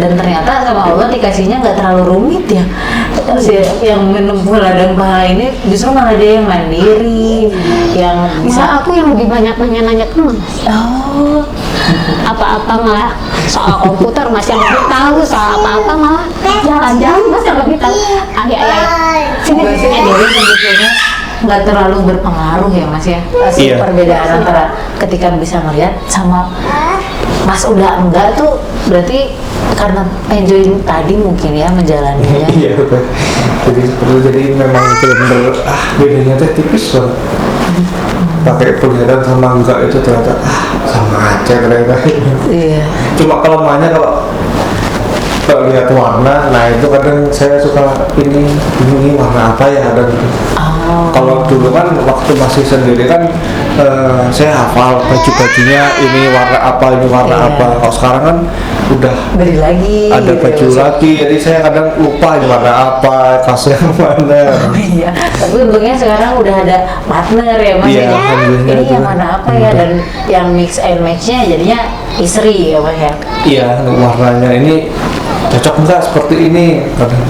Dan ternyata sama Allah dikasihnya nggak terlalu rumit ya. Yang menempuh ladang pahala ini justru malah dia yang mandiri, yang bisa. Malah aku yang lebih banyak nanya-nanya ke Mas. Oh, Apa-apa malah soal komputer Mas yang lebih tahu, soal apa-apa malah jalan-jalan Mas yang lebih tahu. Sini berarti jadi sebetulnya nggak terlalu berpengaruh ya Mas ya. Pasti perbedaan antara ketika bisa melihat sama Mas udah enggak tuh berarti karena enjoy tadi mungkin ya menjalaninya. Iya betul. Jadi memang benar-benar bedanya teh tipis banget. Pakai penglihatan sama enggak itu ternyata sama aja ternyata. Iya. Cuma kelemahannya kalau lihat warna, nah itu kadang saya suka ini warna apa ya ada gitu. Kalau dulu kan waktu masih sendiri kan saya hafal baju-bajunya, ini warna apa, ini warna Iya. apa. Kalau sekarang kan udah Beri lagi. ada gitu baju ya, lagi, jadi saya kadang lupa ini warna apa, kasnya mana. Oh iya, tapi untungnya sekarang udah ada partner ya Mas. Iya, Jadi, alhamdulillah ini itu. yang mana apa ya, dan yang mix and matchnya jadinya istri ya Mas ya. Iya, untuk warnanya ini cocok enggak seperti ini? Kadang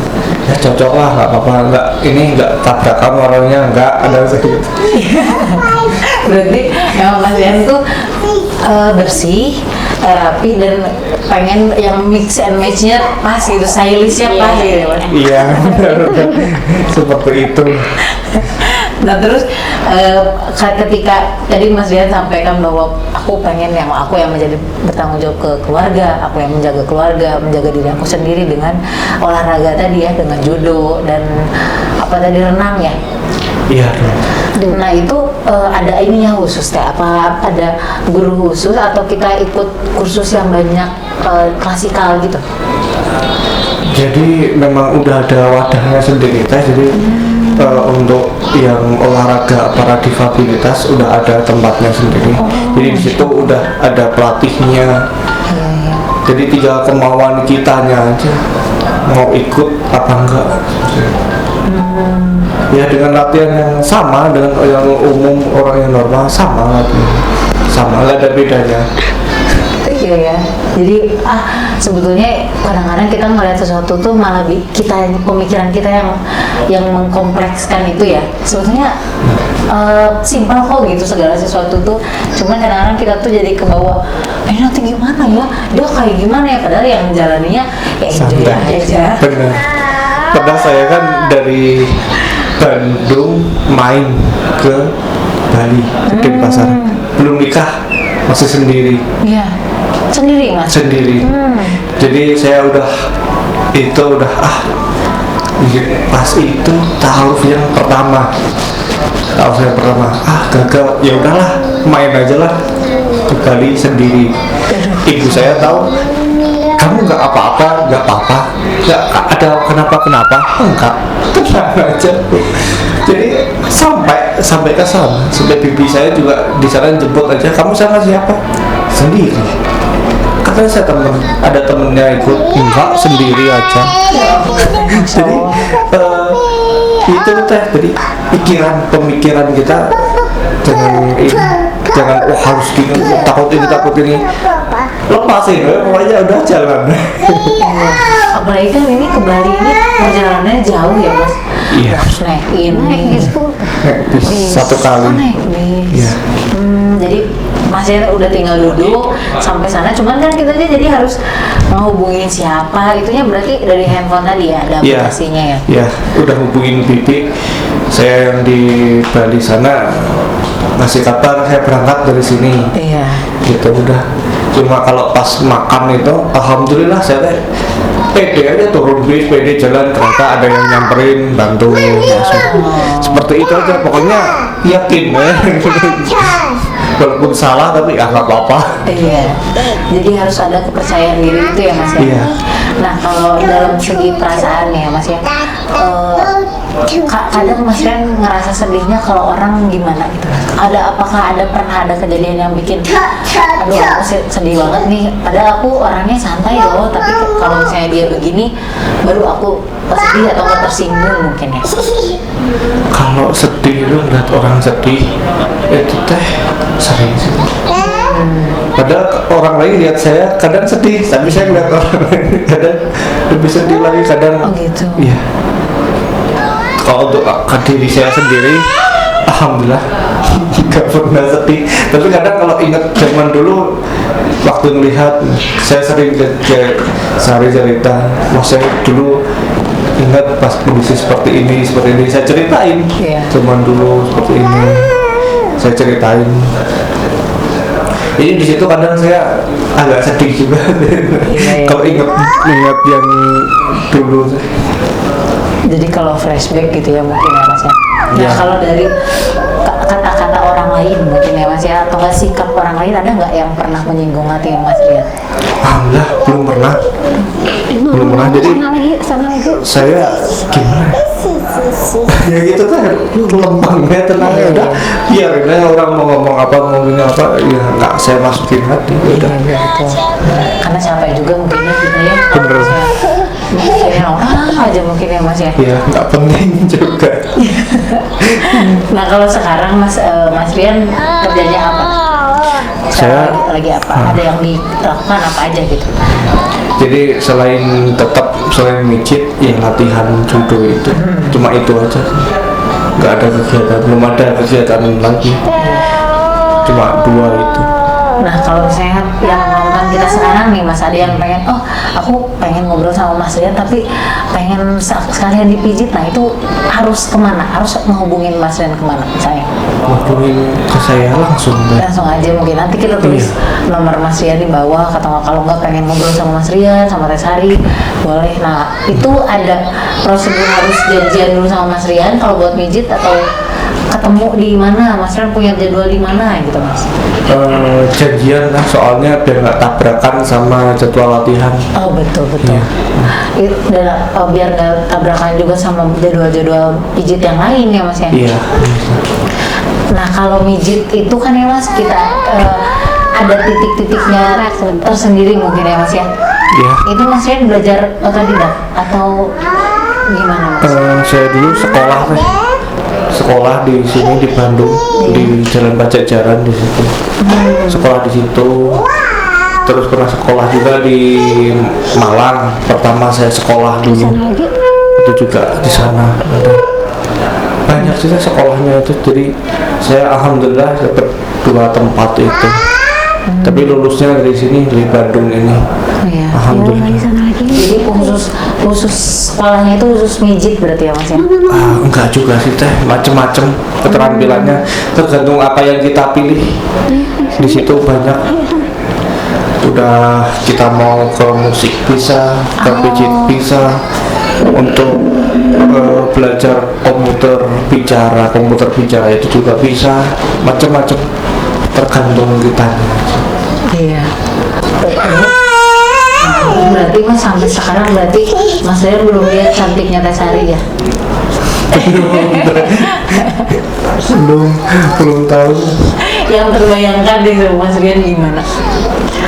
ya cocok lah, nggak apa-apa, nggak ini nggak tabrakan warnanya, nggak ada segitu. Berarti emang Mas Dian tuh bersih, rapi, dan pengen yang mix and matchnya pas gitu, stylishnya pas gitu ya Mas. Iya, benar. Seperti itu. Nah terus ketika tadi Mas Dian sampaikan bahwa aku pengen yang aku yang menjadi bertanggung jawab ke keluarga, aku yang menjaga keluarga, menjaga diri aku sendiri dengan olahraga tadi ya, dengan judo dan apa tadi, renang ya. Iya. Nah itu ada ininya khusus teh, apa ada guru khusus atau kita ikut kursus yang banyak klasikal gitu? Jadi memang udah ada wadahnya sendiri teh. Jadi untuk yang olahraga para difabilitas udah ada tempatnya sendiri. Jadi di situ udah ada pelatihnya. Jadi tinggal kemauan kitanya aja mau ikut apa enggak. Ya dengan latihan yang sama dengan yang umum, orang yang normal sama latihan. Sama, nggak ada bedanya. Iya ya. Jadi sebetulnya kadang-kadang kita ngeliat sesuatu tuh malah kita, pemikiran kita yang mengkomplekskan itu ya. Sebetulnya simpel kok gitu segala sesuatu tuh. Cuman kadang-kadang kita tuh jadi ke bawah. Nanti gimana ya? Dia kayak gimana ya? Padahal yang menjalaninya ya enjoy aja. Benar. Pernah saya kan dari Bandung main ke Bali, di pasar. Belum nikah, masih sendiri. Iya. Sendiri Mas. Sendiri. Jadi saya udah pas itu taruh yang pertama. Gagal. Ya udahlah, main aja lah ke Bali sendiri. Ibu saya tahu, kamu nggak apa-apa, nggak ada kenapa-kenapa, enggak, tenang aja. Jadi sampai ke sana, sampai bibi saya juga di sana jemput aja. Kamu sama siapa? Sendiri. Katanya saya ada temennya ikut, enggak, sendiri aja. Jadi itu teh, jadi pemikiran kita jangan harus gini, takut ini, lepasin, pokoknya udah jalan. Apalagi kan ini ke Bali ini perjalanannya jauh ya Mas. Iya. Harus naik bis. Satu kali. Naik bis. Iya. Jadi masih udah tinggal duduk sampai sana, cuman kan kita jadi harus menghubungin siapa, itunya berarti dari handphone tadi ya, ada aplikasinya ya. Iya, udah hubungin bibi saya yang di Bali sana, ngasih kabar saya berangkat dari sini. Iya. Gitu udah. Cuma kalau pas makan itu alhamdulillah saya pede aja, turun bis, pede jalan, ternyata ada yang nyamperin, bantu langsung. Seperti itu aja, pokoknya yakin ya. Walaupun salah tapi ya nggak apa-apa. Iya. Jadi harus ada kepercayaan diri itu ya Mas ya. Iya. Nah kalau dalam segi perasaan ya Mas ya, kadang Mas Ren ngerasa sedihnya kalau orang gimana gitu. Apakah pernah ada kejadian yang bikin, aduh aku sedih banget nih. Padahal aku orangnya santai loh, tapi kalau misalnya dia begini, baru aku sedih atau tersinggung mungkin ya. Kalau sedih lu ngeliat orang sedih itu teh sering sih. Padahal orang lain lihat saya kadang sedih, tapi saya ngeliat orang lain kadang lebih sedih lagi kadang. Oh gitu. Iya. Kalau untuk diri saya sendiri, alhamdulillah nggak pernah sedih. Tapi kadang kalau ingat zaman dulu, waktu melihat saya sering cerita, wah saya dulu ingat pas kondisi seperti ini, saya ceritain. Iya. Zaman dulu seperti ini, saya ceritain. Jadi di situ kadang saya agak sedih juga. Iya. Kalau ingat yang dulu. Jadi kalau flashback gitu ya mungkin ya Mas ya. Nah Ya. kalau dari kata-kata orang lain mungkin ya Mas ya, atau nggak sikap orang lain, ada nggak yang pernah menyinggung hati Mas Rian? Alhamdulillah belum pernah. Belum pernah. Jadi sana lagi. saya gimana? ya gitu tuh lembangnya tenangnya udah biarin aja orang mau ngomong apa ngomongin apa ya nggak saya masukin hati udah gitu. Karena capek juga mungkinnya kita ya. Bener. Kayak orang aja mungkin ya Mas ya. ya nggak penting juga. Nah kalau sekarang Mas Rian kerjanya apa? Saya lagi apa? Ada yang dilakukan apa aja gitu? Jadi selain mijit ya latihan judo itu cuma itu aja, nggak ada kegiatan, belum ada kegiatan lagi, cuma 2 itu. Nah kalau misalnya yang nonton kita sekarang nih Mas, ada yang pengen, oh aku pengen ngobrol sama Mas Rian tapi pengen sekalian dipijit, nah itu harus kemana? Harus menghubungin Mas Rian kemana misalnya? Hubungin ke saya langsung deh. Langsung aja mungkin, nanti kita tulis nomor Mas Rian di bawah, atau kalau nggak pengen ngobrol sama Mas Rian, sama Tesari, boleh. Nah itu ada prosedur harus janjian dulu sama Mas Rian kalau buat mijit, atau ketemu di mana? Mas Rian punya jadwal di mana gitu Mas? Janjian lah, soalnya biar nggak tabrakan sama jadwal latihan. Oh betul. Iya. Dan biar nggak tabrakan juga sama jadwal-jadwal pijit yang lain ya Mas ya. Iya. Nah kalau mijit itu kan ya Mas, kita ada titik-titiknya tersendiri mungkin ya Mas ya. Iya. Itu Mas Rian belajar otodidak atau gimana Mas? Saya dulu sekolah di sini di Bandung, di Jalan Pajajaran di situ. Sekolah di situ. Terus pernah sekolah juga di Malang. Pertama saya sekolah dulu. Itu juga di sana. Banyak sih sekolahnya itu. Jadi saya alhamdulillah dapat 2 tempat itu. Tapi lulusnya dari sini, dari Bandung ini. Iya. Alhamdulillah. Jadi khusus sekolahnya itu khusus mijit berarti ya Mas ya? Enggak juga sih teh, macem-macem keterampilannya, tergantung apa yang kita pilih. Di situ banyak. Udah kita mau ke musik bisa, ke pijit bisa, untuk belajar komputer bicara itu juga bisa, macem-macem, tergantung kita. Iya. Berarti Mas sampai sekarang berarti Mas Rian belum lihat cantiknya Tesari ya? belum tahu. Yang terbayangkan di Mas Rian gimana?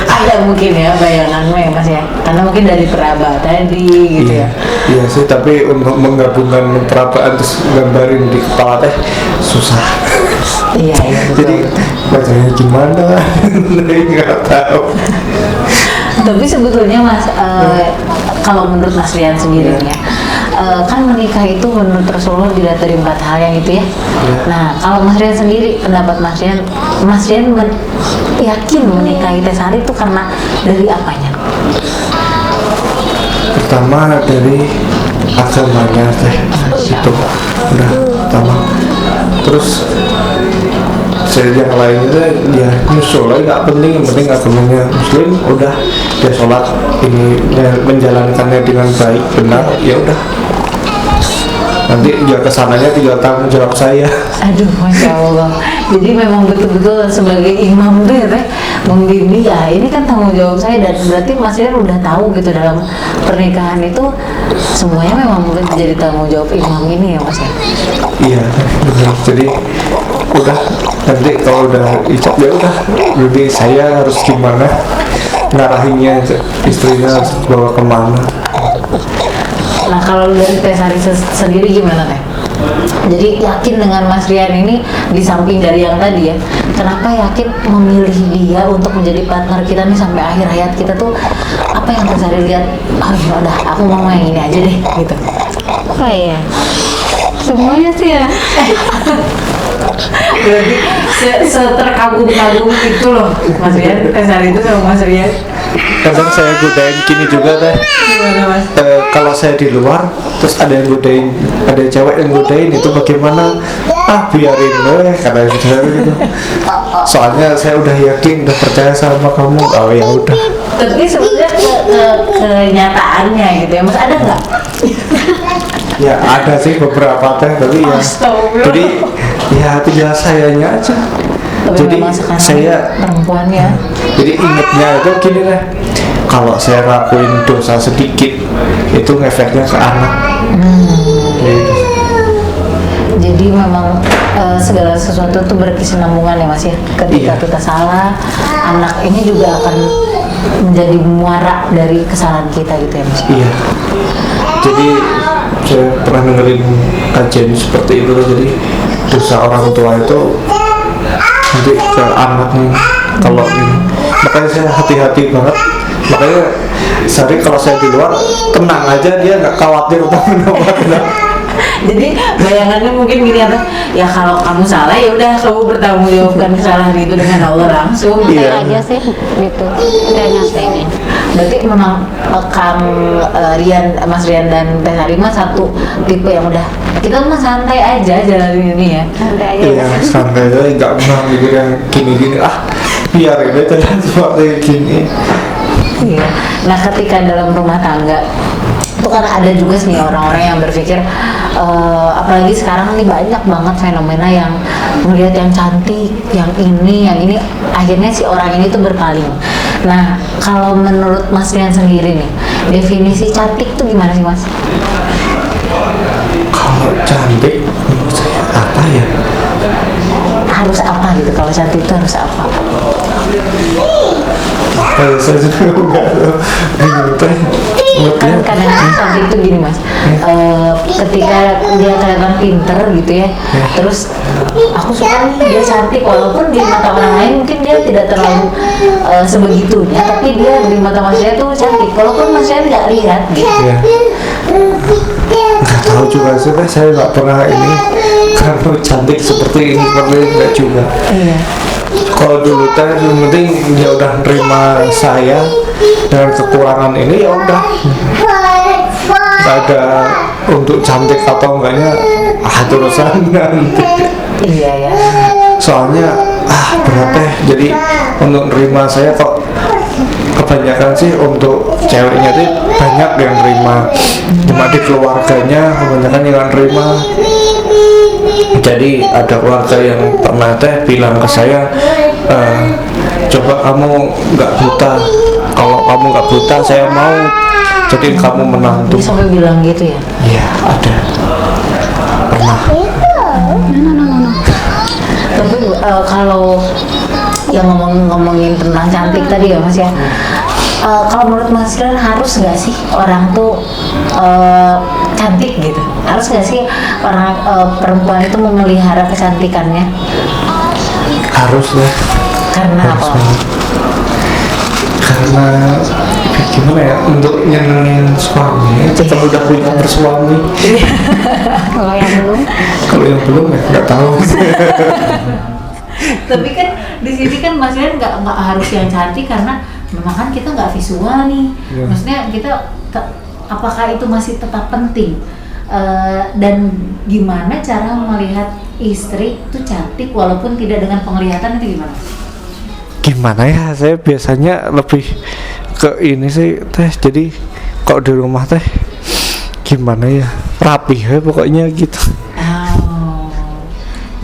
Ada mungkin ya bayanganmu ya Mas ya? Karena mungkin dari peraba tadi gitu ya? Iya sih, tapi untuk menggabungkan perabaan terus gambarin di kepala teh susah. Iya betul. Jadi bacanya gimana? Nggak tahu. Tapi sebetulnya Mas, kalau menurut Mas Rian sendiri ya, kan menikah itu menurut Rasulullah dilihat dari 4 hal yang itu ya. Nah kalau Mas Rian sendiri, pendapat Mas Rian yakin menikahi Tesari itu karena dari apanya? Pertama dari agamanya teh, itu udah pertama. Terus yang lainnya ya nyusul aja, nggak penting, yang penting agamanya Muslim, udah dia sholat ini ya, menjalankannya dengan baik benar, ya udah. Nanti ya kesananya tinggal tanggung jawab saya. Aduh, Masya Allah. Jadi memang betul-betul sebagai imam tuh ya Teh, membimbing ya, ini kan tanggung jawab saya. Dan berarti Mas Rian udah tahu gitu dalam pernikahan itu semuanya memang jadi tanggung jawab imam ini ya Mas ya? Iya benar. Jadi udah, nanti kalau udah ijab ya udah, jadi saya harus gimana ngarahinnya, istrinya harus bawa kemana. Nah kalau dari Tesari sendiri gimana Teh? Jadi yakin dengan Mas Rian ini, di samping dari yang tadi ya, kenapa yakin memilih dia untuk menjadi partner kita nih sampai akhir hayat kita tuh? Apa yang Tesari lihat? Oh ya udah, aku mau yang ini aja deh gitu. Oh iya, semuanya sih ya. Berarti terkagum-kagum itu loh Mas Rian, Tesari itu sama Mas Rian. Kadang saya godain gini juga teh. Gimana Mas? Kalau saya di luar terus ada yang godain, ada cewek yang godain, itu bagaimana? Biarin deh, kata saya gitu. Soalnya saya udah yakin, udah percaya sama kamu. Oh ya udah. Tapi sebenarnya kenyataannya gitu ya Mas, ada nggak? Ya ada sih beberapa teh, tapi ya Astagfirullah. jadi ya tinggal sayanya aja. Tapi Jadi memang sekarang saya perempuan ya. Jadi ingetnya itu gini lah, kalau saya lakuin dosa sedikit itu ngefeknya ke anak. Gitu. Jadi memang segala sesuatu tuh berkesinambungan ya Mas ya. Ketika Iya. kita salah, anak ini juga akan menjadi muara dari kesalahan kita gitu ya Mas. Iya. Jadi saya pernah dengerin kajian seperti itu, jadi dosa orang tua itu nanti ke anaknya kalau ini. Makanya saya hati-hati banget. Makanya sehari kalau saya di luar tenang aja, dia nggak khawatir kenapa. Jadi bayangannya mungkin gini apa? Ya kalau kamu salah ya udah kamu bertanggungjawabkan kesalahan itu dengan Allah langsung. Iya. aja sih gitu udah nyampe ini. Berarti memang Mas Rian dan Teh Sarima satu tipe yang udah kita mah santai aja jalanin ini ya. Santai aja. Iya, santai aja, nggak pernah mikir yang gini-gini. Biar ini terjadi seperti gini. Iya. Nah ketika dalam rumah tangga itu kan ada juga sih orang-orang yang berpikir apalagi sekarang nih banyak banget fenomena yang melihat yang cantik, yang ini, akhirnya si orang ini tuh berpaling. Nah kalau menurut Mas Rian sendiri nih, definisi cantik tuh gimana sih Mas? Kalau cantik, menurut saya apa ya? Harus apa gitu? Kalau cantik itu harus apa? Saya juga nggak tahu. Bingung teh. Kan kadang-kadang cantik itu gini Mas, ketika dia kelihatan pinter gitu ya, terus aku suka nih dia cantik walaupun di mata orang lain mungkin dia tidak terlalu sebegitunya, tapi dia di mata Mas Rian tuh cantik walaupun Mas Rian nggak lihat gitu. Ya. Nggak tahu juga sih, saya nggak pernah ini karena cantik seperti ini nggak juga. Iya. Kalau dulu teh yang penting dia udah nerima saya dengan kekurangan ini, ya udah nggak ada untuk cantik atau enggaknya terusan nanti. Iya ya. Soalnya berat teh, jadi untuk nerima saya kok kebanyakan sih untuk ceweknya tuh banyak yang nerima, cuma di keluarganya kebanyakan yang nerima. Jadi ada keluarga yang pernah teh bilang ke saya, coba kamu nggak buta, kalau kamu nggak buta saya mau jadi kamu menantu. Dia sampai bilang gitu ya? Iya, ada pernah. Tapi kalau yang ngomongin tentang cantik tadi ya Mas ya, kalau menurut Mas Rian harus nggak sih orang tuh cantik gitu? Harus nggak sih orang perempuan itu memelihara kecantikannya? Harus lah. Karena Harus apa? banget. Karena gimana ya, untuk nyenengin suami kita udah punya bersuami. Kalau yang belum Kalau yang belum ya nggak tahu. Tapi kan di sini kan Mas Rian nggak harus yang cantik karena memang kan kita nggak visual nih. Iya. Maksudnya kita apakah itu masih tetap penting? Dan gimana cara melihat istri itu cantik walaupun tidak dengan penglihatan itu gimana? Gimana ya, saya biasanya lebih ke ini sih teh, jadi kok di rumah teh gimana ya, rapi ya pokoknya gitu. Oh,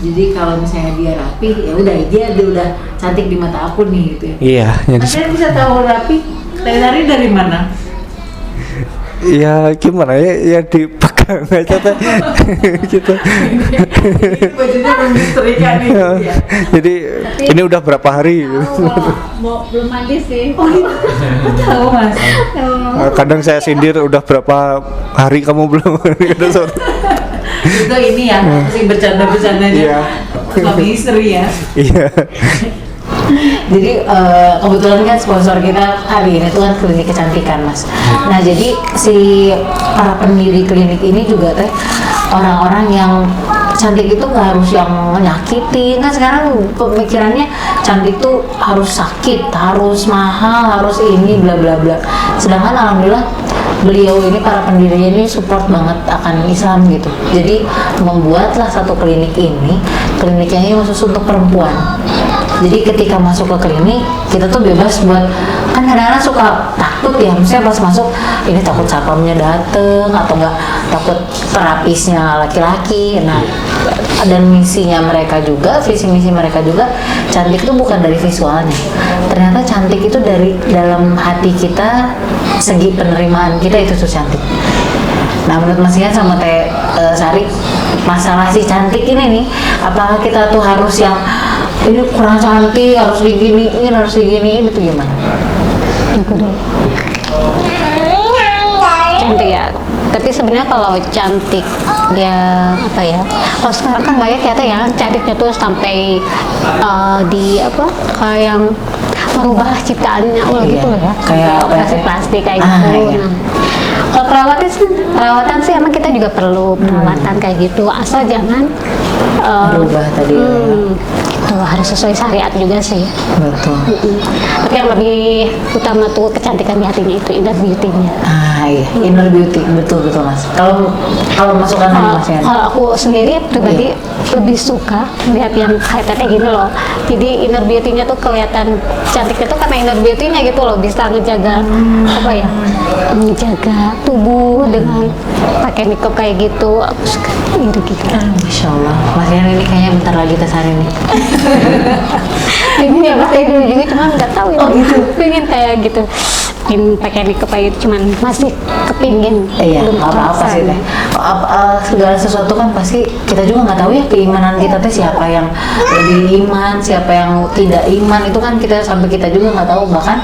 jadi kalau misalnya dia rapi ya udah dia udah cantik di mata aku nih gitu ya. Iya, jadi Mas Rian bisa tahu rapi dari mana? ya gimana ya dipegang aja teh gitu. Bajunya belum disetrika nih gitu ya. Jadi ini udah berapa hari gitu. mau belum mandi sih. Oh gitu. Tahu Mas. Kadang saya sindir, udah berapa hari kamu belum Itu ini ya, masih bercanda-bercandanya Iya. suami istri ya. Iya. Jadi kebetulan kan sponsor kita hari ini tuh kan klinik kecantikan Mas. Nah jadi si para pendiri klinik ini juga teh orang-orang yang cantik itu nggak harus yang menyakiti. Kan sekarang pemikirannya cantik tuh harus sakit, harus mahal, harus ini bla bla bla. Sedangkan alhamdulillah beliau ini, para pendirinya ini support banget akan Islam gitu. Jadi membuatlah satu klinik ini, kliniknya ini khusus untuk perempuan. Jadi ketika masuk ke klinik, kita tuh bebas buat, kan kadang-kadang suka takut ya, misalnya pas masuk ini takut satpamnya dateng atau enggak takut terapisnya laki-laki. Nah, dan misinya mereka juga, visi misi mereka juga, cantik itu bukan dari visualnya. Ternyata cantik itu dari dalam hati kita, segi penerimaan kita itu tuh cantik. Nah, menurut Mas Ian sama Teh Sari, masalah si cantik ini nih, apakah kita tuh harus yang ini kurang cantik, harus diginiin itu gimana? Aku dulu. Cantik ya. Tapi sebenarnya kalau cantik dia apa ya? Kalau sekarang kan banyak ternyata ya cantiknya tuh sampai di apa? Kayak yang merubah ciptaannya Allah gitu loh ya. Kayak plastik kayak Ah, gitu. iya. Nah, kalau perawatan sih emang kita juga perlu perawatan kayak gitu. Asal jangan Berubah tadi. itu harus sesuai syariat juga sih. Betul. Tapi yang lebih utama tuh kecantikan di hatinya itu inner beauty-nya. Iya, inner beauty, betul Mas. Kalau masukan dari Mas Yani? Kalau aku sendiri pribadi lebih suka melihat yang kayak gini loh. Jadi inner beauty-nya tuh kelihatan cantiknya tuh karena inner beauty-nya gitu loh, bisa ngejaga apa ya? Menjaga tubuh dengan pakai makeup kayak gitu. Aku suka iri gitu. Masya Allah, Mas Yani ini kayaknya bentar lagi tes hari ini. Ini ya pakai dulu juga cuman nggak tahu ya. Pengen kayak gitu. Pengen pakai makeup kayak gitu cuman masih kepingin. Iya, belum nggak apa-apa terasa. sih teh. Segala sesuatu kan pasti kita juga nggak tahu ya keimanan kita teh siapa yang lebih iman, siapa yang tidak iman itu kan kita sampai kita juga nggak tahu, bahkan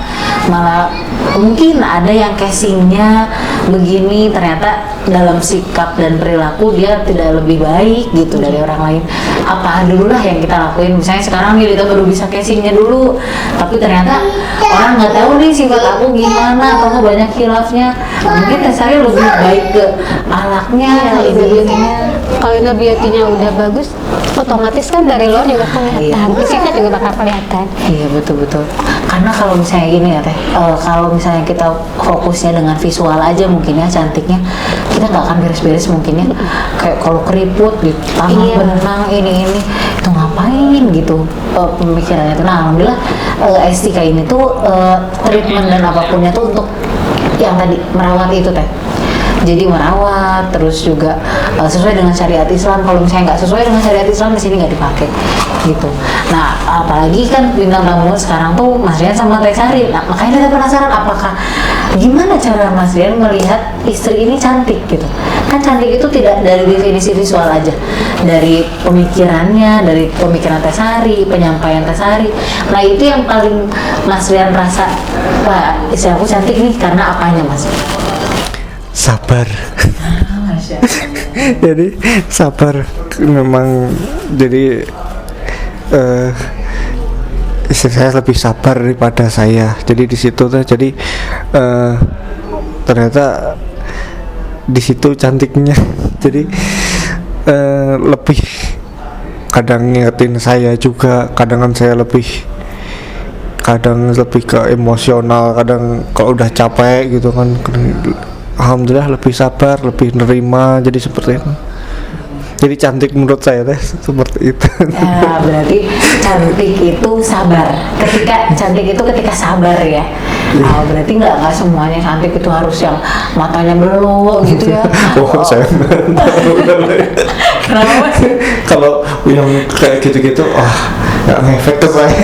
malah mungkin ada yang casingnya begini ternyata dalam sikap dan perilaku dia tidak lebih baik gitu dari orang lain. Apa dulu lah yang kita lakuin, misalnya sekarang nih kita baru bisa casingnya dulu, tapi ternyata orang nggak tahu nih sifat aku gimana atau nggak banyak khilafnya. Mungkin Tesari lebih baik ke alaknya, beauty-nya. Kalau inner beauty-nya udah bagus, otomatis kan dari luar juga kelihatan, fisiknya juga bakal kelihatan. Iya betul-betul. Karena kalau misalnya gini ya teh, kalau misalnya kita fokusnya dengan visual aja mungkin ya cantiknya, kita nggak akan beres-beres mungkin ya. Kayak kalau keriput di tangan Iya. benang ini itu ngapain gitu pemikirannya tuh. Nah alhamdulillah Estika ini tuh treatment dan apapunnya tuh untuk yang tadi merawat itu teh. Jadi merawat, terus juga sesuai dengan syariat Islam. Kalau misalnya nggak sesuai dengan syariat Islam di sini nggak dipakai, gitu. Nah, apalagi kan bintang tamu sekarang tuh Mas Rian sama Teh Sari. Nah, makanya kita penasaran apakah gimana cara Mas Rian melihat istri ini cantik gitu. Kan cantik itu tidak dari definisi visual aja, dari pemikirannya, dari pemikiran Teh Sari, penyampaian Teh Sari. Nah, itu yang paling Mas Rian rasa, wah istri aku cantik nih karena apanya Mas? Sabar. Jadi sabar memang, jadi istri saya lebih sabar daripada saya. Jadi di situ tuh jadi ternyata di situ cantiknya. Jadi lebih kadang ngingetin saya juga, kadang kan saya lebih ke emosional, kadang kalau udah capek gitu kan. Alhamdulillah lebih sabar, lebih nerima, jadi seperti itu. Jadi cantik menurut saya teh seperti itu. Ya, berarti cantik itu sabar. Ketika sabar ya. Oh, berarti nggak semuanya cantik itu harus yang matanya belok gitu ya. Oh, saya nggak tahu. Kenapa sih? Kalau yang kayak gitu-gitu, nggak ngefek ke saya.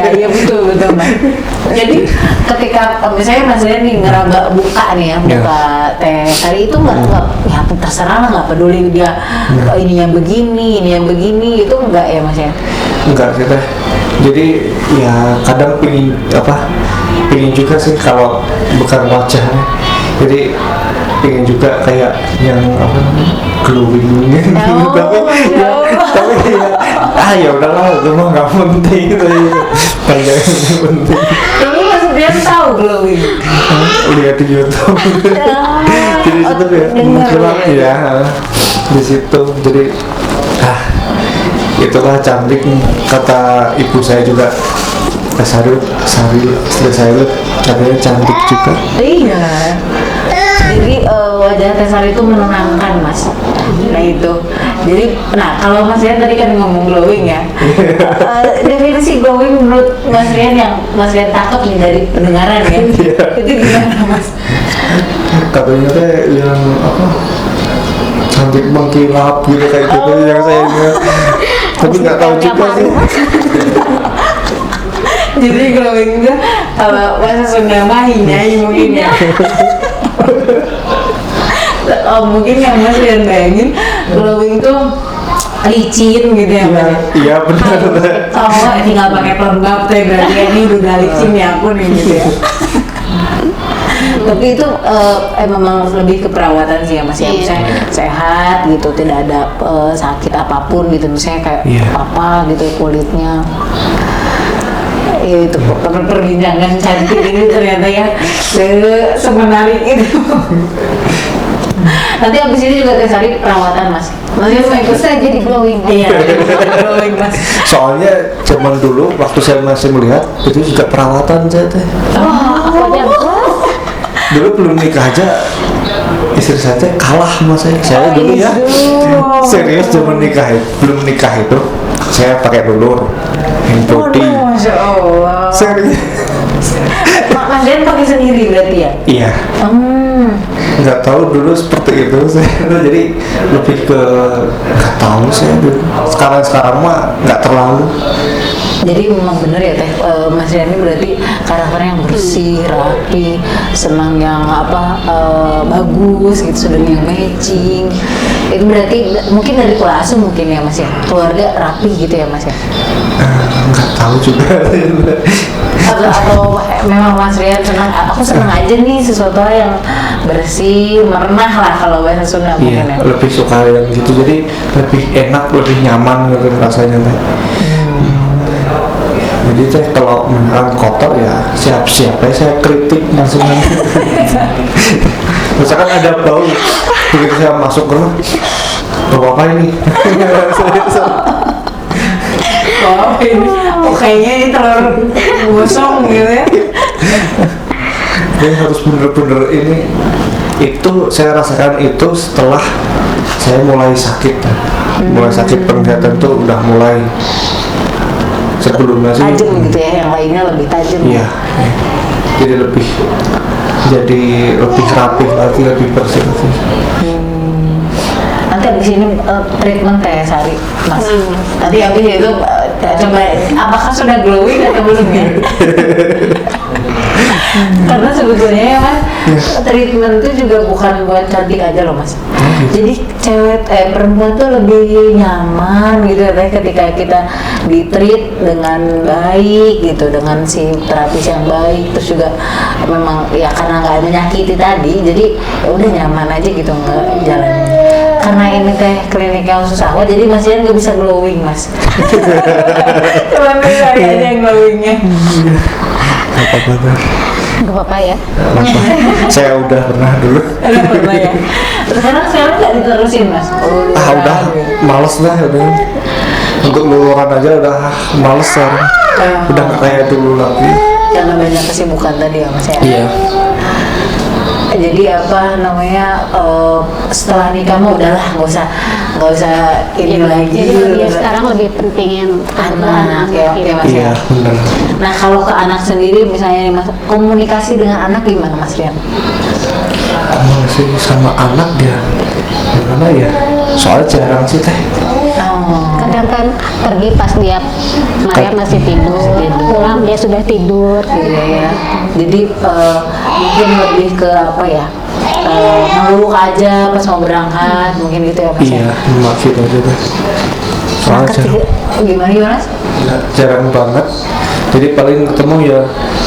Iya betul Mas. Jadi ketika misalnya Mas Rian nih ngeraba buka nih ya, buka Teh Sari itu nggak ya terserah lah, nggak peduli dia ini yang begini itu enggak ya Mas ya? Enggak sih teh. Jadi ya kadang pingin juga sih kalau bukan wajahnya. Jadi pingin juga kayak yang glowing gitu. Tapi ya udahlah, itu mah nggak penting gitu. Panjang itu penting. Tapi Mas Rian tahu glowing. Lihat di YouTube. Jadi situ ya munculan ya di situ. Jadi itulah cantik kata ibu saya juga. Sari istri saya itu katanya cantik juga. Iya. Jadi wajah Teh Sari itu menenangkan Mas. Nah itu. Jadi, kalau Mas Rian tadi kan ngomong glowing ya. Definisi glowing menurut Mas Rian yang Mas Rian tangkap nih dari pendengaran ya. Itu gimana Mas? Katanya teh yang cantik mengkilap gitu kayak gitu yang saya ingat. Tapi nggak tahu juga sih. Jadi glowing itu kalau bahasa Sunda mah hinyai mungkin ya. Mungkin yang Mas Rian bayangin glowing tuh licin gitu ya Mas. Iya benar. Oh, tinggal pakai pelembab teh berarti ini udah licin ya aku nih gitu ya. Tapi itu memang lebih ke perawatan sih ya Mas ya. Misalnya sehat gitu, tidak ada sakit apapun gitu. Misalnya kayak apa gitu kulitnya. Ya itu perbincangan cantik ini ternyata ya semenarik itu. Nanti abis ini juga cari perawatan Mas. Nanti mau ikut Bisa jadi glowing. Iya, glowing Mas. Soalnya zaman dulu waktu saya masih melihat itu juga perawatan saya teh. Apa aja? Dulu belum nikah aja istri saya teh kalah sama saya. Saya dulu ya serius zaman nikah belum nikah itu saya pakai dulur hand body. Masya Allah. Serius. Mas Dian pakai sendiri berarti ya? Iya. Nggak tahu dulu seperti itu saya jadi lebih ke nggak tahu saya dulu. Sekarang mah nggak terlalu. Jadi memang bener ya teh Mas Dian ini berarti karakternya yang bersih, rapi, senang yang bagus gitu, sedang yang matching. Itu berarti mungkin dari kelas mungkin ya Mas ya, keluarga rapi gitu ya Mas ya. Nggak tahu juga. Atau memang Mas Rian senang, aku senang aja nih sesuatu yang bersih, merenah lah kalau bahasa Sunda mungkin ya. Lebih suka yang gitu jadi lebih enak, lebih nyaman gitu rasanya teh. Jadi teh kalau beneran kotor ya siap-siap ya saya kritik langsung. Misalkan ada bau begitu saya masuk ke rumah, bau apa ini? Oh ini, kayaknya ini telur gosong gitu ya. Jadi harus bener-bener ini. Itu saya rasakan itu setelah saya mulai sakit. Mulai sakit penglihatan tuh udah mulai. Sebelumnya sih Tajam gitu ya, yang lainnya lebih tajam. iya. Jadi lebih rapi lagi, lebih bersih lagi. Nanti abis ini treatment teh Sari Mas. Nanti abis itu coba apakah sudah glowing atau belum ya? Karena sebetulnya ya Mas, treatment itu juga bukan buat cantik aja loh Mas. Jadi perempuan tuh lebih nyaman gitu ya ketika kita di-treat dengan baik gitu, dengan si terapis yang baik, terus juga memang ya karena nggak menyakiti tadi, jadi ya udah nyaman aja gitu nggak jalannya. Karena ini teh kliniknya khusus awal, jadi Mas Ian nggak bisa glowing Mas. Cuma bisa aja yang glowingnya. Apa-apa. Gak apa-apa ya. Saya udah pernah dulu. Udah pernah ya. Terus sekarang nggak diterusin Mas? Udah males dah udah. Untuk luluran aja udah males sekarang. Udah nggak kayak dulu lagi. Karena banyak kesibukan tadi ya Mas ya. Iya. Jadi setelah nikah mah udahlah nggak usah ini lagi. Jadi sekarang lebih pentingin anak ya, Mas Iya ya. benar. Nah kalau ke anak sendiri misalnya nih Mas, komunikasi dengan anak gimana Mas Rian? Masih sama anak dia gimana ya? Soalnya jarang sih teh. Kadang kan pergi pas dia Maria masih tidur, pulang dia sudah tidur. Iya ya. Jadi mungkin lebih ke apa ya? Meluk aja pas mau berangkat mungkin gitu ya Mas. Iya, makin aja teh. Soalnya Gimana? jarang banget. Jadi paling ketemu ya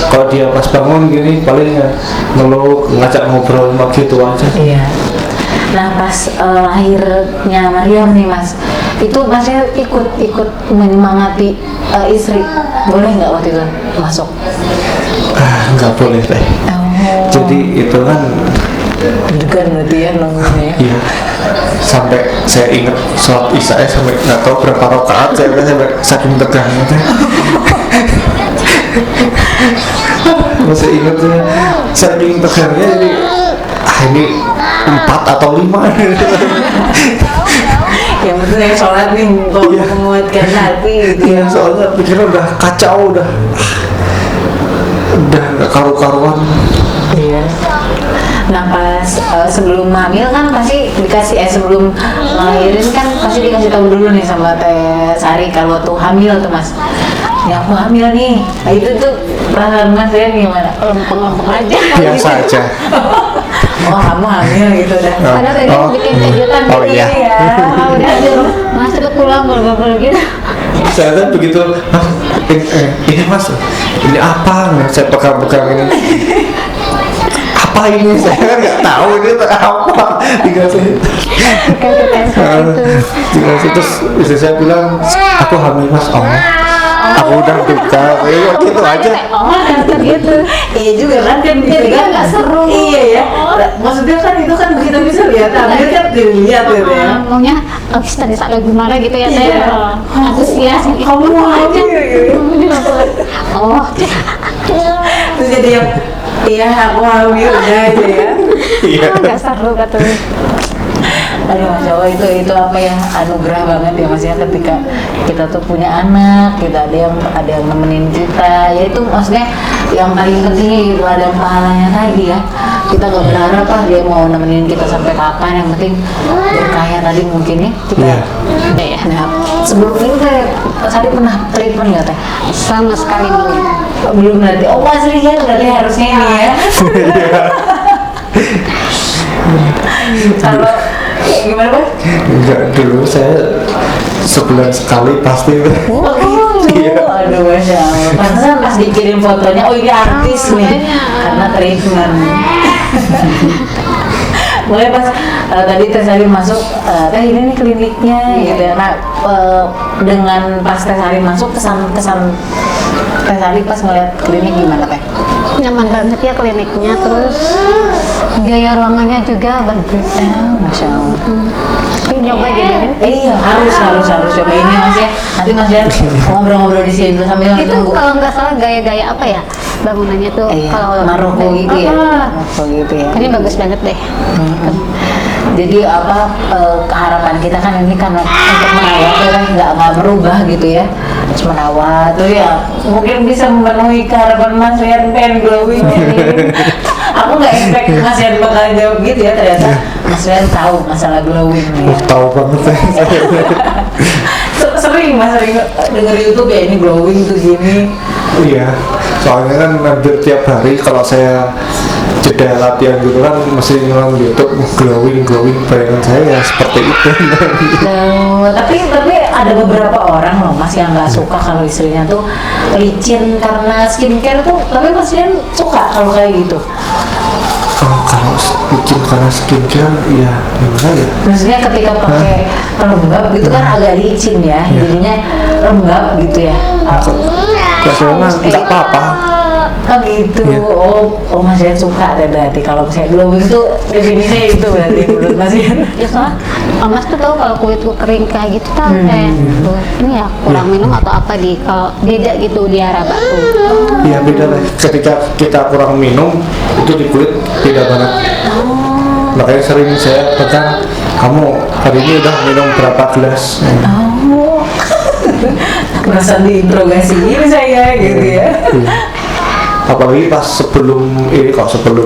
kalau dia pas bangun gini paling ya meluk, ngajak ngobrol gitu aja. Iya. Nah pas lahirnya Mariam nih Mas, itu Masnya ikut menyemangati istri, boleh nggak waktu itu masuk? Nggak boleh teh. Jadi itu kan Deg-degan berarti ya nunggunya. iya. Sampai saya ingat sholat isya sampai nggak tahu berapa rakaat saya sampai saking tegangnya teh. Masih ingat saya saking tegangnya jadi ini 4 atau 5. Yang penting saya sholat nih menguatkan hati gitu ya. Soalnya pikirnya udah kacau udah gak karu-karuan. Iya. Nah pas sebelum hamil kan pasti dikasih sebelum ngelahirin kan pasti dikasih tahu dulu nih sama Teh Sari kalau tuh hamil tuh Mas. Ya aku hamil nih. Nah itu tuh perasaan Mas ya gimana? Lempeng-lempeng aja. Biasa aja. oh kamu hamil gitu dah. Padahal tadi Oh. bikin kejutan Oh, gitu. iya. Udah Mas cepet pulang bla gitu. Saya tuh begitu, mas, ini mas, ini apa? Saya pegang-pegang ini. Apa ini? Saya kan nggak tahu ini apa. Dikasih, dikasih terus istri saya bilang, aku hamil mas. Oh, aku udah duka. Kayak gitu aja. Oh, kan gitu. Iya juga kan dipegang nggak seru. Iya ya. Maksudnya kan itu kan kita bisa lihat hamil kan dilihat gitu ya. Ngomongnya tadi saat lagu gimana gitu ya teh. Iya. Antusias. Kamu aja. Oh, Terus jadi yang iya aku hamil udah aja ya. Iya. nggak seru katanya. Aduh, Masya Allah itu apa ya, anugerah banget ya Mas ya, ketika kita tuh punya anak, kita ada yang nemenin kita, ya itu maksudnya yang paling penting itu ada pahalanya tadi ya. Kita gak berharap lah dia mau nemenin kita sampai kapan, yang penting berkaya tadi mungkin ya kita. Iya. Udah ya. Nah, sebelum ini teh tadi pernah treatment nggak teh? Sama sekali belum. Belum berarti. Oh Mas Rian berarti harusnya ini ya. Kalau gimana Pak? Enggak, dulu saya sebulan sekali pasti. Oh gitu. Aduh Masya Allah. Pantesan pas dikirim fotonya, oh ini artis nih, makanya. karena treatment. Mulai pas tadi Teh Sari masuk, teh ini nih kliniknya gitu ya. Nah, dengan pas Teh Sari masuk, kesan Teh Sari pas ngeliat klinik gimana Teh? Nyaman banget ya kliniknya, terus gaya ruangannya juga bagus. Masya Allah. Tapi nyoba jadi Iya, harus coba ini Mas ya. Nanti Mas Rian ngobrol-ngobrol di sini dulu sambil itu nunggu. kalau nggak salah gaya-gaya apa ya bangunannya tuh Iya, kalau Maroko gitu ya. Ah, Maroko gitu ya. ini bagus banget deh. Jadi apa keharapan kita kan ini kan untuk merawat ya kan nggak berubah gitu ya, terus merawat tuh ya mungkin bisa memenuhi keharapan Mas Rian pengen glowing ini. Aku nggak expect Mas Rian bakal jawab gitu ya, ternyata Mas Rian tahu masalah glowing nih. Tahu banget saya. Sering Mas sering denger YouTube ya ini glowing tuh gini. Iya, soalnya kan hampir tiap hari kalau saya jeda latihan gitu kan mesti nonton YouTube glowing bayangan saya ya seperti itu. Tapi ada beberapa orang loh Mas yang nggak suka kalau istrinya tuh licin karena skincare tuh, tapi Mas Rian suka kalau kayak gitu. Oh, kalau bikin karena skincare ya gimana ya? Maksudnya ketika pakai pelembab gitu kan agak licin ya, jadinya lembab gitu ya. Biasanya nggak apa-apa. Oh gitu. Iya. Oh Mas Rian suka deh berarti kalau misalnya glowing itu definisinya itu berarti menurut Mas Rian. Ya soalnya Mas tuh tahu kalau kulitku kering kayak gitu tahu kayak tuh ini ya kurang minum atau apa di kalau beda gitu di arah batu. Iya beda lah. Ketika kita kurang minum itu di kulit beda banget. Makanya sering saya pegang, kamu hari ini udah minum berapa gelas? Oh. Merasa diinterogasi gini saya gitu ya. Iya. Apalagi pas sebelum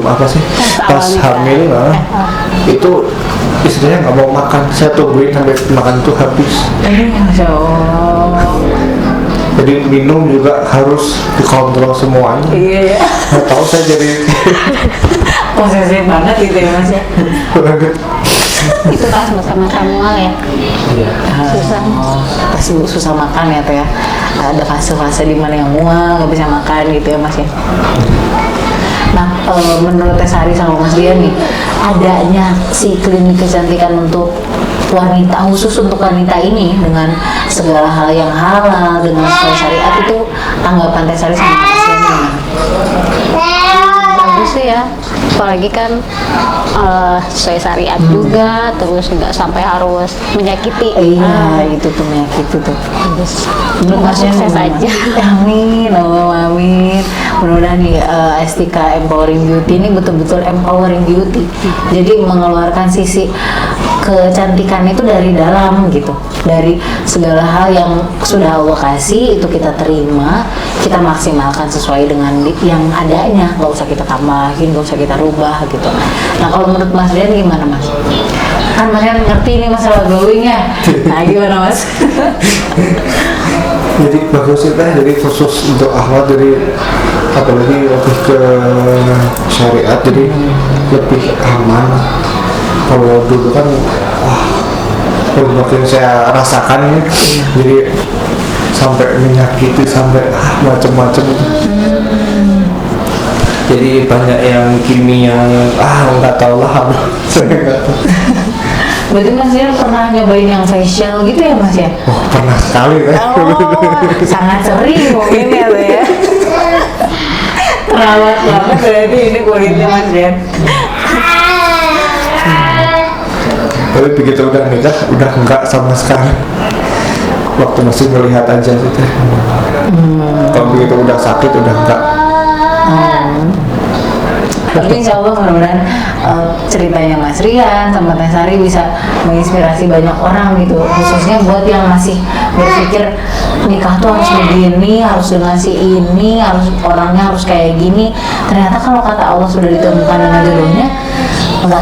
apa sih? Pas awal nikah. hamil, itu istrinya nggak mau makan. Saya tungguin sampai makan itu habis. Masya Allah. Jadi minum juga harus dikontrol semuanya. Iya ya. Nggak tahu saya jadi Posesif banget gitu ya Mas ya. Itu pas sama Samuel ya. Iya. Susah. Pasti susah makan ya Teh ya. Ada fase-fase di mana yang mual nggak bisa makan gitu ya Mas ya. Nah, menurut Teh Sari sama Mas Dian nih, adanya si klinik kecantikan untuk wanita, khusus untuk wanita ini dengan segala hal yang halal, dengan sesuai syariat, itu tanggapan Teh Sari sama Mas Dian gimana? Bagus sih ya, apalagi kan sesuai syariat juga, terus nggak sampai harus menyakiti. Iya, itu tuh penyakit itu tuh. Bagus. Menurut Mas Dian Sukses gimana? aja. Amin, Allah amin. Mudah-mudahan nih STK Empowering Beauty ini betul-betul empowering beauty. Jadi mengeluarkan sisi kecantikan itu dari dalam gitu, dari segala hal yang sudah Allah kasih itu kita terima, kita maksimalkan sesuai dengan yang adanya, nggak usah kita tambahin, nggak usah kita rubah gitu. Nah kalau menurut Mas Dian gimana Mas? Kan Mas Dian ngerti nih masalah glowing ya, nah gimana Mas? Jadi bagus sih teh, jadi khusus untuk akhwat, jadi apalagi lebih ke syariat, jadi lebih aman. Kalau dulu kan banyak yang saya rasakan ini, jadi sampai menyakiti, sampai macam-macam. Jadi banyak yang kimia yang nggak tahu lah, saya nggak tahu. Berarti Mas Rian pernah nyobain yang facial gitu ya Mas ya? Oh, pernah sekali kan? Sangat sering mungkin ya tuh ya. Terawat banget berarti ini kulitnya Mas Rian. Tapi begitu udah nikah, udah enggak sama sekali. Waktu masih melihat aja gitu. Kalau begitu udah sakit, udah enggak. Tapi insya Allah mudah-mudahan ceritanya Mas Rian sama Teh Sari bisa menginspirasi banyak orang gitu, khususnya buat yang masih berpikir nikah tuh harus begini, harus dengan si ini, harus orangnya harus kayak gini. Ternyata kalau kata Allah sudah ditemukan dengan jodohnya,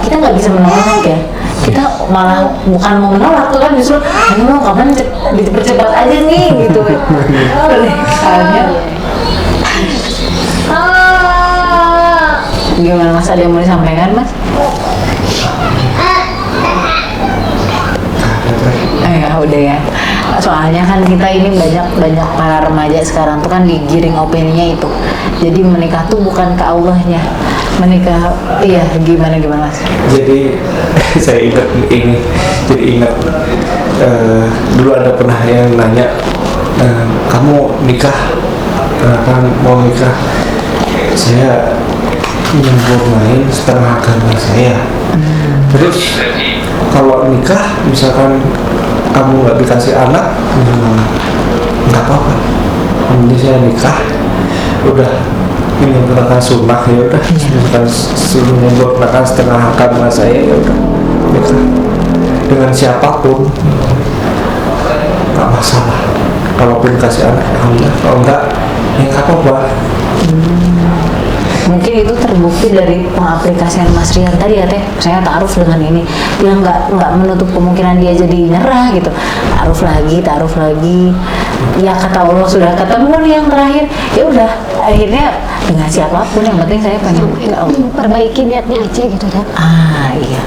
kita nggak bisa menolak ya. Kita malah bukan mau menolak tuh kan, justru ayo kapan dipercepat aja nih gitu. Soalnya gimana Mas, ada yang mau disampaikan Mas? Ya udah ya. Soalnya kan kita ini banyak para remaja sekarang tuh kan digiring opininya itu. Jadi menikah tuh bukan ke Allahnya. Menikah, iya gimana Mas? Jadi saya ingat ini, jadi ingat dulu ada pernah yang nanya, kamu nikah, kenapa mau nikah? Saya menyempurnain setengah agama saya. Terus kalau nikah misalkan kamu nggak dikasih anak, nggak apa-apa. Ini saya nikah udah menyempurnakan sunnah, ya udah menyempurnakan setengah agama saya, ya udah nikah dengan siapapun nggak masalah. Kalaupun kasih anak, alhamdulillah. Kalau enggak, ya nggak apa-apa. Mungkin itu terbukti dari pengaplikasian Mas Rian tadi ya Teh. Saya taaruf dengan ini, dia nggak menutup kemungkinan dia jadi nyerah gitu. Taaruf lagi. Ya kata Allah sudah ketemu nih yang terakhir. Ya udah, akhirnya dengan siapapun yang penting saya pengen perbaiki niatnya aja gitu kan. Iya.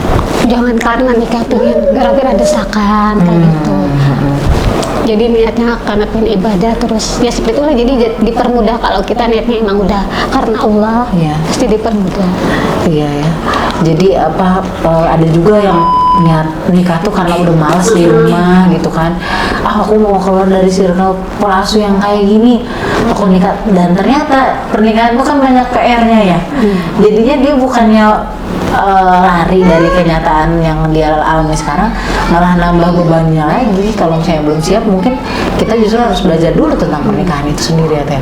Jangan karena nikah pengen gara-gara desakan kayak gitu. Jadi niatnya karena pengen ibadah terus ya seperti itulah, jadi dipermudah kalau kita niatnya emang udah karena Allah, pasti dipermudah. Iya ya. Jadi ada juga yang niat nikah tuh karena udah males di rumah gitu kan. Aku mau keluar dari circle pelasu yang kayak gini, aku nikah. Dan ternyata pernikahan itu kan banyak PR-nya ya. Jadinya dia bukannya lari dari kenyataan yang dia alami sekarang, malah nambah bebannya lagi. Kalau misalnya belum siap, mungkin kita justru harus belajar dulu tentang pernikahan itu sendiri ya Teh.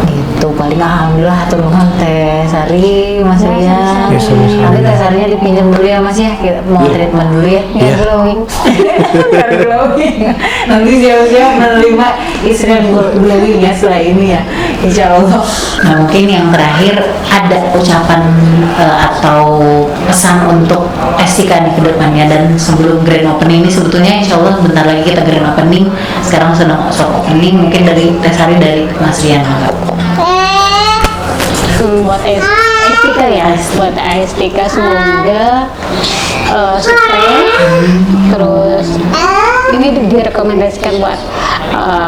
Gitu, paling alhamdulillah teman Teh Sari, Mas Rian. Nanti Teh Sarinya dipinjam dulu ya Mas ya, kita mau treatment dulu ya. Glowing. Glowing. Nanti siap-siap menerima istri yang glowing ya setelah ini ya, insya Allah. Nah mungkin yang terakhir ada ucapan atau pesan untuk Estika nih ke depannya, dan sebelum grand opening ini sebetulnya insya Allah bentar lagi kita grand opening. Sekarang sedang soft opening, mungkin dari Teh Sari, dari Mas Rian. Buat Estika ya, buat Estika semoga sukses. Terus ini direkomendasikan buat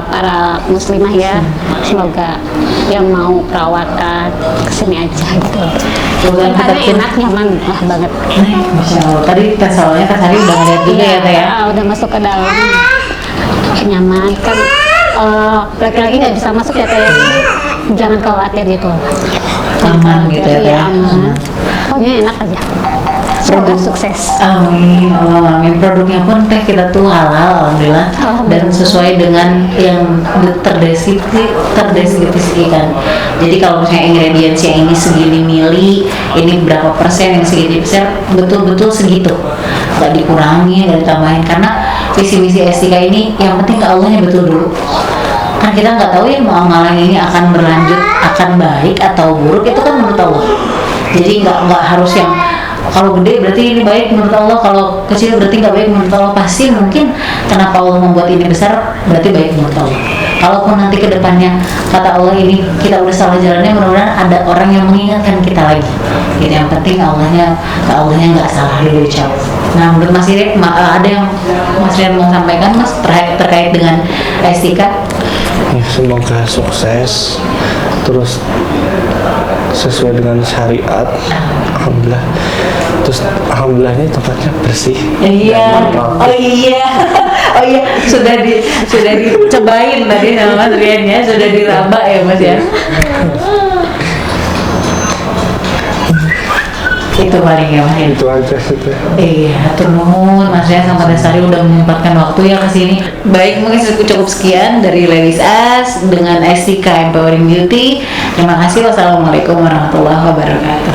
para muslimah ya, semoga yang mau perawatan kesini aja gitu. Karena enak, nyaman banget. Masya Allah. Tadi Teh Sari udah ngeliat juga ya Teh ya? Udah masuk ke dalam, nyaman kan. Laki-laki nggak bisa masuk ya Teh, jangan khawatir gitu. Aman gitu ya Teh. Aman. Pokoknya enak aja. Semoga sukses. Amin, Allah amin. Produknya pun Teh kita tuh halal, alhamdulillah, dan sesuai dengan yang terdeskripsikan. Jadi kalau misalnya ingredients yang ini segini mili, ini berapa persen, yang segini persen, betul-betul segitu, nggak dikurangi, nggak ditambahin. Karena visi misi Estika ini yang penting ke Allahnya betul dulu. Kan kita nggak tahu ya muamalah ini akan berlanjut, akan baik atau buruk, itu kan menurut Allah. Jadi nggak harus yang kalau gede berarti ini baik menurut Allah, kalau kecil berarti nggak baik menurut Allah. Pasti mungkin kenapa Allah membuat ini besar berarti baik menurut Allah. Kalaupun nanti ke depannya kata Allah ini kita udah salah jalannya, mudah-mudahan ada orang yang mengingatkan kita lagi. Gitu, yang penting Allahnya nggak salah diucap. Nah, menurut Mas Iri, ada yang Mas Rian mau sampaikan Mas terkait dengan Estika? Ya, semoga sukses terus sesuai dengan syariat, alhamdulillah. Terus alhamdulillah ini tempatnya bersih. Iya. Oh iya. Oh iya, sudah dicobain tadi sama Mas Rian ya, sudah diraba ya Mas ya. Itu paling ya Mas ya. Itu aja sih. Iya, atur nuhun Mas Rian sama Desari udah menyempatkan waktu ya kesini. Baik, mungkin cukup sekian dari Ladies As dengan Estika Empowering Beauty. Terima kasih. Wassalamualaikum warahmatullahi wabarakatuh.